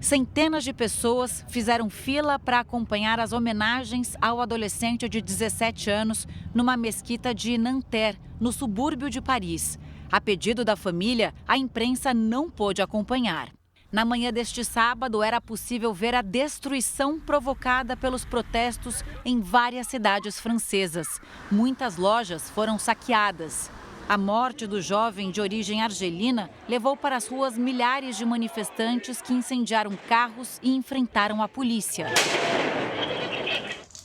Centenas de pessoas fizeram fila para acompanhar as homenagens ao adolescente de 17 anos numa mesquita de Nanterre, no subúrbio de Paris. A pedido da família, a imprensa não pôde acompanhar. Na manhã deste sábado, era possível ver a destruição provocada pelos protestos em várias cidades francesas. Muitas lojas foram saqueadas. A morte do jovem de origem argelina levou para as ruas milhares de manifestantes que incendiaram carros e enfrentaram a polícia.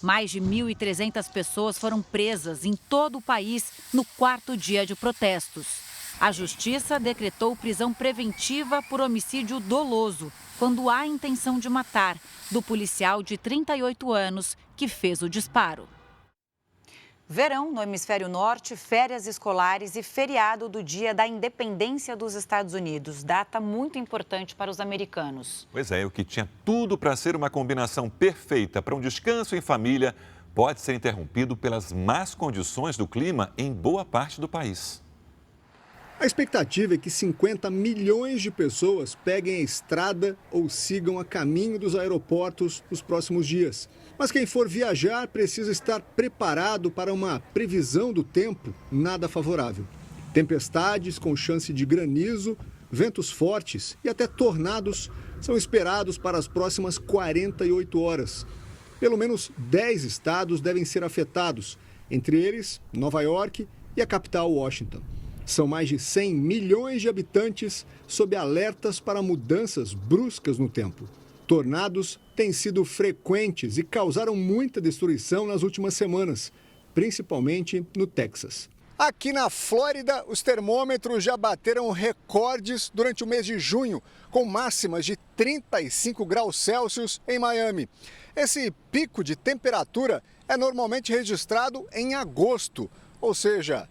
Mais de 1.300 pessoas foram presas em todo o país no 4º dia de protestos. A Justiça decretou prisão preventiva por homicídio doloso, quando há intenção de matar, do policial de 38 anos que fez o disparo. Verão no hemisfério norte, férias escolares e feriado do Dia da Independência dos Estados Unidos. Data muito importante para os americanos. Pois é, o que tinha tudo para ser uma combinação perfeita para um descanso em família pode ser interrompido pelas más condições do clima em boa parte do país. A expectativa é que 50 milhões de pessoas peguem a estrada ou sigam a caminho dos aeroportos nos próximos dias. Mas quem for viajar precisa estar preparado para uma previsão do tempo nada favorável. Tempestades com chance de granizo, ventos fortes e até tornados são esperados para as próximas 48 horas. Pelo menos 10 estados devem ser afetados, entre eles Nova York e a capital Washington. São mais de 100 milhões de habitantes sob alertas para mudanças bruscas no tempo. Tornados têm sido frequentes e causaram muita destruição nas últimas semanas, principalmente no Texas. Aqui na Flórida, os termômetros já bateram recordes durante o mês de junho, com máximas de 35 graus Celsius em Miami. Esse pico de temperatura é normalmente registrado em agosto, ou seja,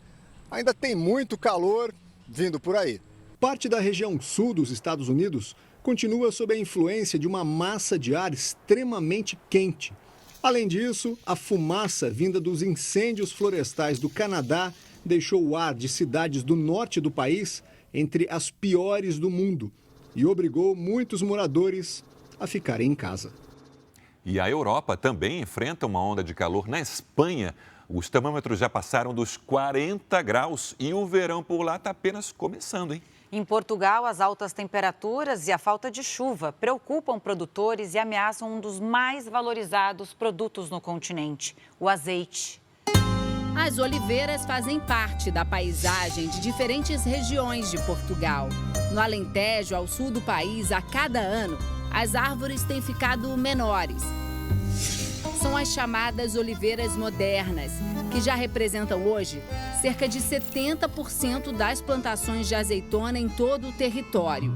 ainda tem muito calor vindo por aí. Parte da região sul dos Estados Unidos continua sob a influência de uma massa de ar extremamente quente. Além disso, a fumaça vinda dos incêndios florestais do Canadá deixou o ar de cidades do norte do país entre as piores do mundo e obrigou muitos moradores a ficarem em casa. E a Europa também enfrenta uma onda de calor. Na Espanha, os termômetros já passaram dos 40 graus e o verão por lá está apenas começando, hein? Em Portugal, as altas temperaturas e a falta de chuva preocupam produtores e ameaçam um dos mais valorizados produtos no continente, o azeite. As oliveiras fazem parte da paisagem de diferentes regiões de Portugal. No Alentejo, ao sul do país, a cada ano, as árvores têm ficado menores. São as chamadas oliveiras modernas, que já representam hoje cerca de 70% das plantações de azeitona em todo o território.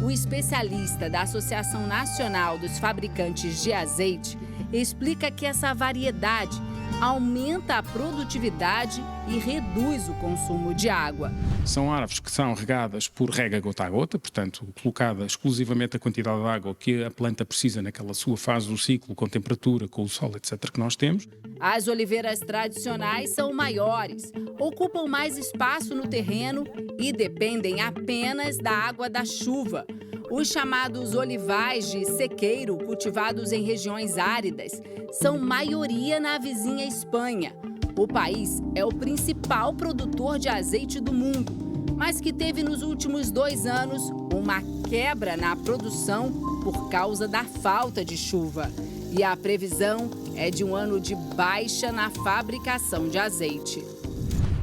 O especialista da Associação Nacional dos Fabricantes de Azeite explica que essa variedade aumenta a produtividade e reduz o consumo de água. São árvores que são regadas por rega gota a gota, portanto, colocada exclusivamente a quantidade de água que a planta precisa naquela sua fase do ciclo, com temperatura, com o sol, etc., que nós temos. As oliveiras tradicionais são maiores, ocupam mais espaço no terreno e dependem apenas da água da chuva. Os chamados olivais de sequeiro, cultivados em regiões áridas, são maioria na vizinha Espanha. O país é o principal produtor de azeite do mundo, mas que teve nos últimos 2 anos uma quebra na produção por causa da falta de chuva. E a previsão é de um ano de baixa na fabricação de azeite.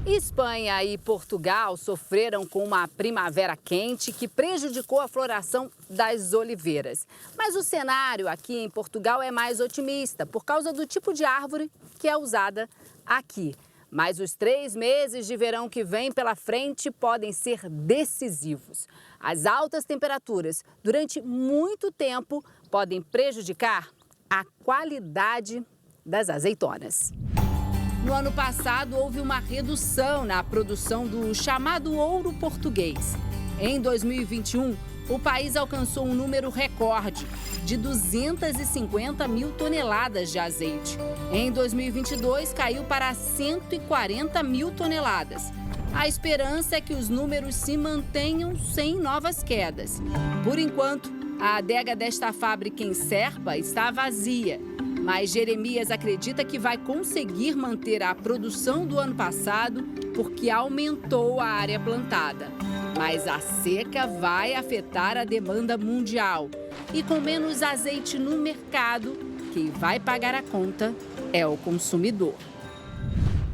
Espanha e Portugal sofreram com uma primavera quente que prejudicou a floração das oliveiras. Mas o cenário aqui em Portugal é mais otimista por causa do tipo de árvore que é usada aqui. Mas os 3 meses de verão que vem pela frente podem ser decisivos. As altas temperaturas durante muito tempo podem prejudicar a qualidade das azeitonas. No ano passado, houve uma redução na produção do chamado ouro português. Em 2021, o país alcançou um número recorde de 250 mil toneladas de azeite. Em 2022, caiu para 140 mil toneladas. A esperança é que os números se mantenham sem novas quedas. Por enquanto, a adega desta fábrica em Serpa está vazia. Mas Jeremias acredita que vai conseguir manter a produção do ano passado porque aumentou a área plantada. Mas a seca vai afetar a demanda mundial. E com menos azeite no mercado, quem vai pagar a conta é o consumidor.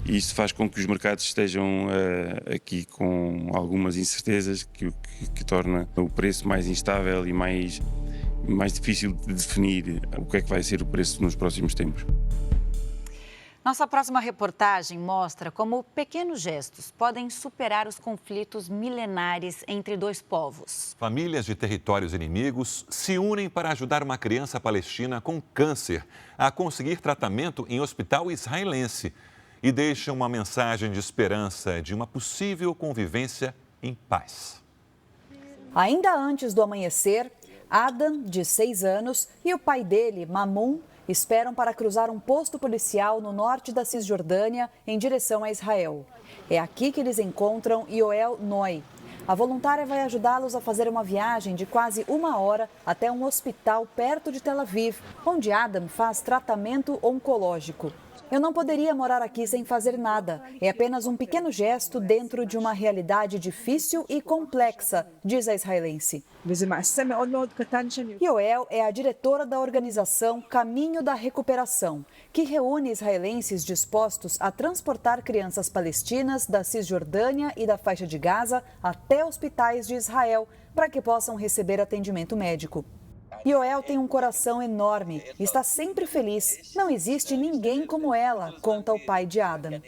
Isso faz com que os mercados estejam aqui com algumas incertezas que torna o preço mais instável e mais difícil de definir o que é que vai ser o preço nos próximos tempos. Nossa próxima reportagem mostra como pequenos gestos podem superar os conflitos milenares entre 2 povos. Famílias de territórios inimigos se unem para ajudar uma criança palestina com câncer a conseguir tratamento em hospital israelense e deixam uma mensagem de esperança de uma possível convivência em paz. Ainda antes do amanhecer, Adam, de 6 anos, e o pai dele, Mamun, esperam para cruzar um posto policial no norte da Cisjordânia em direção a Israel. É aqui que eles encontram Yoel Noi. A voluntária vai ajudá-los a fazer uma viagem de quase 1 hora até um hospital perto de Tel Aviv, onde Adam faz tratamento oncológico. Eu não poderia morar aqui sem fazer nada. É apenas um pequeno gesto dentro de uma realidade difícil e complexa, diz a israelense. Yoel é a diretora da organização Caminho da Recuperação, que reúne israelenses dispostos a transportar crianças palestinas da Cisjordânia e da faixa de Gaza até hospitais de Israel para que possam receber atendimento médico. Yoel tem um coração enorme, está sempre feliz. Não existe ninguém como ela, conta o pai de Adam.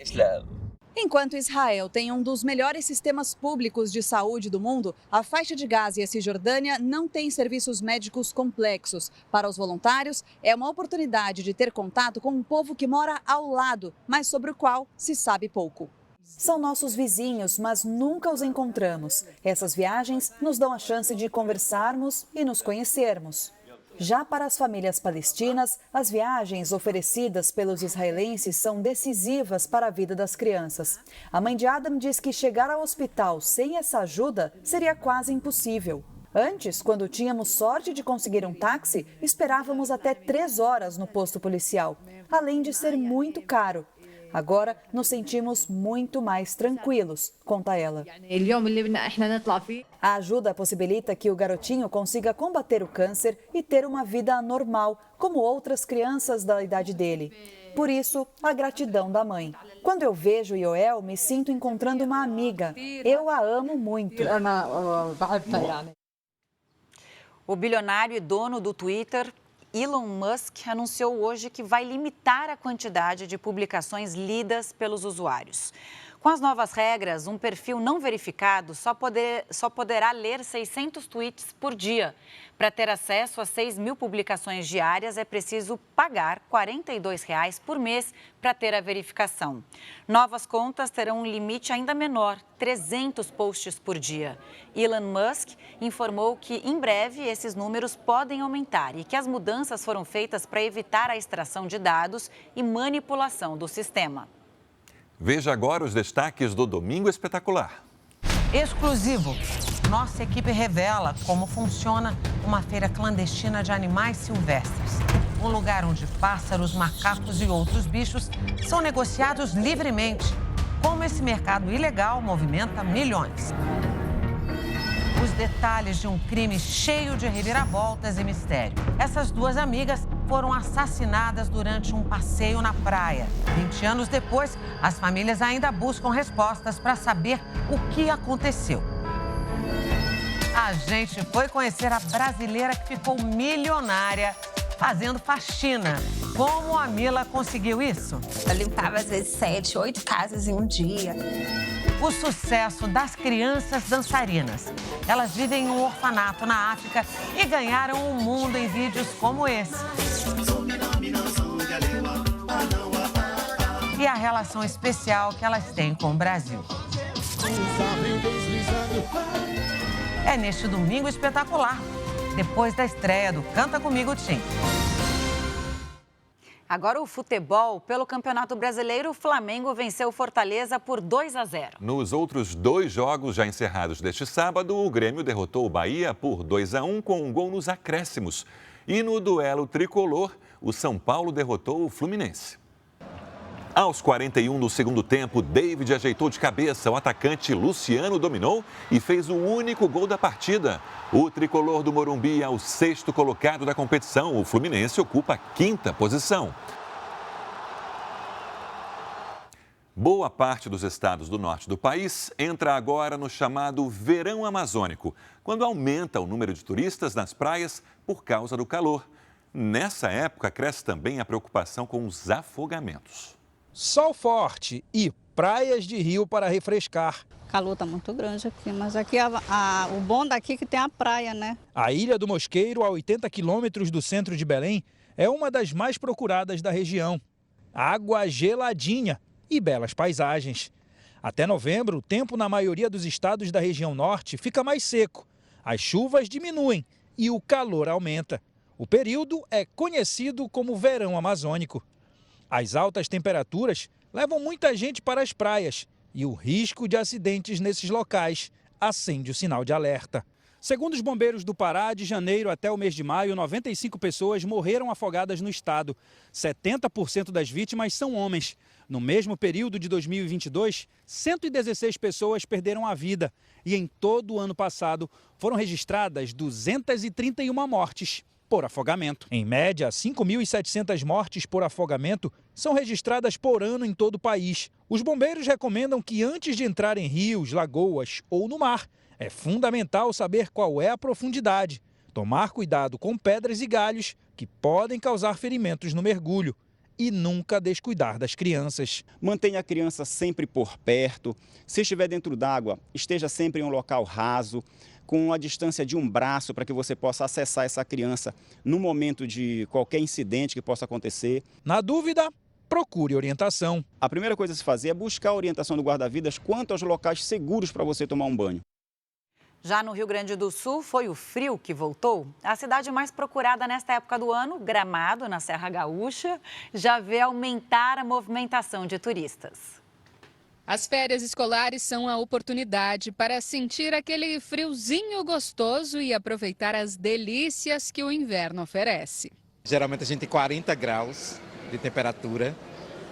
Enquanto Israel tem um dos melhores sistemas públicos de saúde do mundo, a faixa de Gaza e a Cisjordânia não têm serviços médicos complexos. Para os voluntários, é uma oportunidade de ter contato com um povo que mora ao lado, mas sobre o qual se sabe pouco. São nossos vizinhos, mas nunca os encontramos. Essas viagens nos dão a chance de conversarmos e nos conhecermos. Já para as famílias palestinas, as viagens oferecidas pelos israelenses são decisivas para a vida das crianças. A mãe de Adam diz que chegar ao hospital sem essa ajuda seria quase impossível. Antes, quando tínhamos sorte de conseguir um táxi, esperávamos até 3 horas no posto policial, além de ser muito caro. Agora nos sentimos muito mais tranquilos, conta ela. A ajuda possibilita que o garotinho consiga combater o câncer e ter uma vida normal, como outras crianças da idade dele. Por isso, a gratidão da mãe. Quando eu vejo Yoel, me sinto encontrando uma amiga. Eu a amo muito. O bilionário e dono do Twitter, Elon Musk, anunciou hoje que vai limitar a quantidade de publicações lidas pelos usuários. Com as novas regras, um perfil não verificado só poderá ler 600 tweets por dia. Para ter acesso a 6.000 publicações diárias, é preciso pagar R$ 42,00 por mês para ter a verificação. Novas contas terão um limite ainda menor, 300 posts por dia. Elon Musk informou que, em breve, esses números podem aumentar e que as mudanças foram feitas para evitar a extração de dados e manipulação do sistema. Veja agora os destaques do Domingo Espetacular. Exclusivo. Nossa equipe revela como funciona uma feira clandestina de animais silvestres. Um lugar onde pássaros, macacos e outros bichos são negociados livremente. Como esse mercado ilegal movimenta milhões. Os detalhes de um crime cheio de reviravoltas e mistério. Essas duas amigas foram assassinadas durante um passeio na praia. 20 anos depois, as famílias ainda buscam respostas para saber o que aconteceu. A gente foi conhecer a brasileira que ficou milionária fazendo faxina. Como a Mila conseguiu isso? Eu limpava às vezes 7, 8 casas em um dia. O sucesso das crianças dançarinas. Elas vivem em um orfanato na África e ganharam o mundo em vídeos como esse. E a relação especial que elas têm com o Brasil. É neste Domingo Espetacular, depois da estreia do Canta Comigo, Tim. Agora o futebol. Pelo Campeonato Brasileiro, o Flamengo venceu o Fortaleza por 2-0. Nos outros 2 jogos já encerrados deste sábado, o Grêmio derrotou o Bahia por 2-1 com um gol nos acréscimos. E no duelo tricolor, o São Paulo derrotou o Fluminense. Aos 41 do segundo tempo, David ajeitou de cabeça. O atacante Luciano dominou e fez o único gol da partida. O tricolor do Morumbi é o 6º colocado da competição. O Fluminense ocupa a 5ª posição. Boa parte dos estados do norte do país entra agora no chamado verão amazônico, quando aumenta o número de turistas nas praias por causa do calor. Nessa época, cresce também a preocupação com os afogamentos. Sol forte e praias de rio para refrescar. O calor está muito grande aqui, mas aqui o bom daqui é que tem a praia, né? A Ilha do Mosqueiro, a 80 quilômetros do centro de Belém, é uma das mais procuradas da região. Água geladinha e belas paisagens. Até novembro, o tempo na maioria dos estados da região norte fica mais seco. As chuvas diminuem e o calor aumenta. O período é conhecido como verão amazônico. As altas temperaturas levam muita gente para as praias e o risco de acidentes nesses locais acende o sinal de alerta. Segundo os bombeiros do Pará, de janeiro até o mês de maio, 95 pessoas morreram afogadas no estado. 70% das vítimas são homens. No mesmo período de 2022, 116 pessoas perderam a vida. E em todo o ano passado, foram registradas 231 mortes por afogamento. Em média, 5.700 mortes por afogamento são registradas por ano em todo o país. Os bombeiros recomendam que antes de entrar em rios, lagoas ou no mar, é fundamental saber qual é a profundidade, tomar cuidado com pedras e galhos que podem causar ferimentos no mergulho e nunca descuidar das crianças. Mantenha a criança sempre por perto. Se estiver dentro d'água, esteja sempre em um local raso, com a distância de um braço para que você possa acessar essa criança no momento de qualquer incidente que possa acontecer. Na dúvida, procure orientação. A primeira coisa a se fazer é buscar a orientação do guarda-vidas quanto aos locais seguros para você tomar um banho. Já no Rio Grande do Sul, foi o frio que voltou. A cidade mais procurada nesta época do ano, Gramado, na Serra Gaúcha, já vê aumentar a movimentação de turistas. As férias escolares são a oportunidade para sentir aquele friozinho gostoso e aproveitar as delícias que o inverno oferece. Geralmente a gente tem 40 graus de temperatura,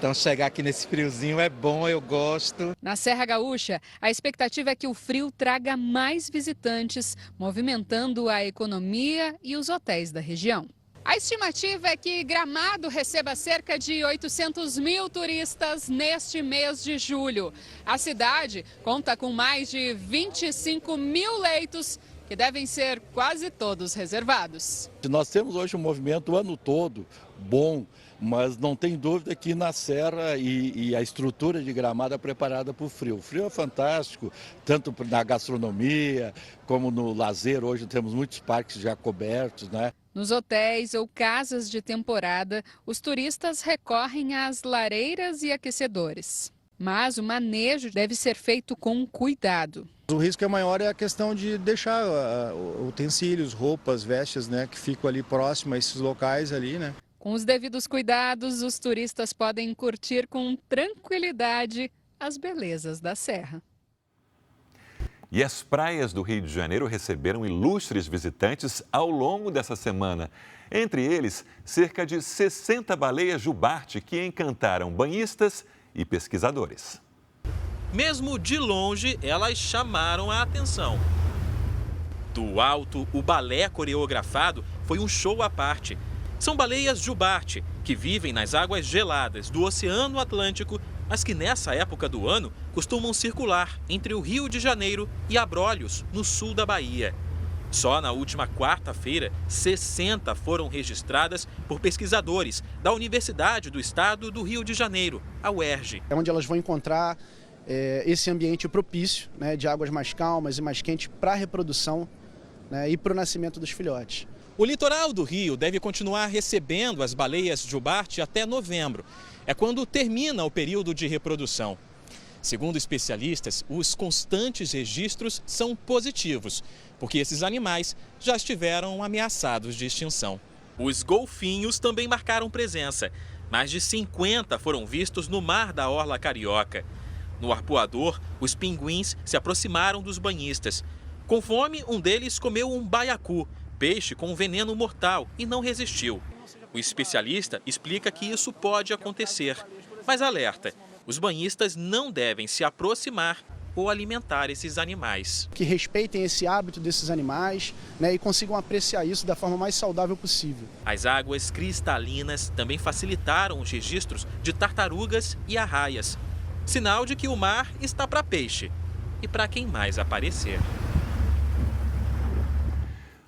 Então chegar aqui nesse friozinho é bom, eu gosto. Na Serra Gaúcha, a expectativa é que o frio traga mais visitantes, movimentando a economia e os hotéis da região. A estimativa é que Gramado receba cerca de 800 mil turistas neste mês de julho. A cidade conta com mais de 25 mil leitos, que devem ser quase todos reservados. Nós temos hoje um movimento o ano todo bom, mas não tem dúvida que na Serra e a estrutura de Gramado é preparada para o frio. O frio é fantástico, tanto na gastronomia como no lazer. Hoje temos muitos parques já cobertos, né? Nos hotéis ou casas de temporada, os turistas recorrem às lareiras e aquecedores. Mas o manejo deve ser feito com cuidado. O risco maior é a questão de deixar utensílios, roupas, vestes, né, que ficam ali próximo a esses locais ali, né? Com os devidos cuidados, os turistas podem curtir com tranquilidade as belezas da serra. E as praias do Rio de Janeiro receberam ilustres visitantes ao longo dessa semana. Entre eles, cerca de 60 baleias jubarte que encantaram banhistas e pesquisadores. Mesmo de longe, elas chamaram a atenção. Do alto, o balé coreografado foi um show à parte. São baleias jubarte, que vivem nas águas geladas do Oceano Atlântico, mas que nessa época do ano costumam circular entre o Rio de Janeiro e Abrolhos, no sul da Bahia. Só na última quarta-feira, 60 foram registradas por pesquisadores da Universidade do Estado do Rio de Janeiro, a UERJ. É onde elas vão encontrar esse ambiente propício, né, de águas mais calmas e mais quentes para a reprodução, né, e para o nascimento dos filhotes. O litoral do Rio deve continuar recebendo as baleias jubarte até novembro. É quando termina o período de reprodução. Segundo especialistas, os constantes registros são positivos, porque esses animais já estiveram ameaçados de extinção. Os golfinhos também marcaram presença. Mais de 50 foram vistos no mar da orla carioca. No arpoador, os pinguins se aproximaram dos banhistas. Com fome, um deles comeu um baiacu, peixe com veneno mortal, e não resistiu. O especialista explica que isso pode acontecer, mas alerta: os banhistas não devem se aproximar ou alimentar esses animais. Que respeitem esse hábito desses animais, né, e consigam apreciar isso da forma mais saudável possível. As águas cristalinas também facilitaram os registros de tartarugas e arraias. Sinal de que o mar está para peixe e para quem mais aparecer.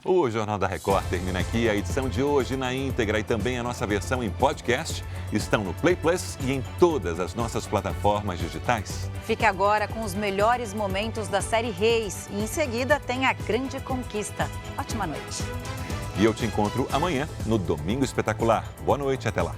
O Jornal da Record termina aqui. A edição de hoje na íntegra e também a nossa versão em podcast estão no Play Plus e em todas as nossas plataformas digitais. Fique agora com os melhores momentos da série Reis e em seguida tem a Grande Conquista. Ótima noite. E eu te encontro amanhã no Domingo Espetacular. Boa noite, até lá.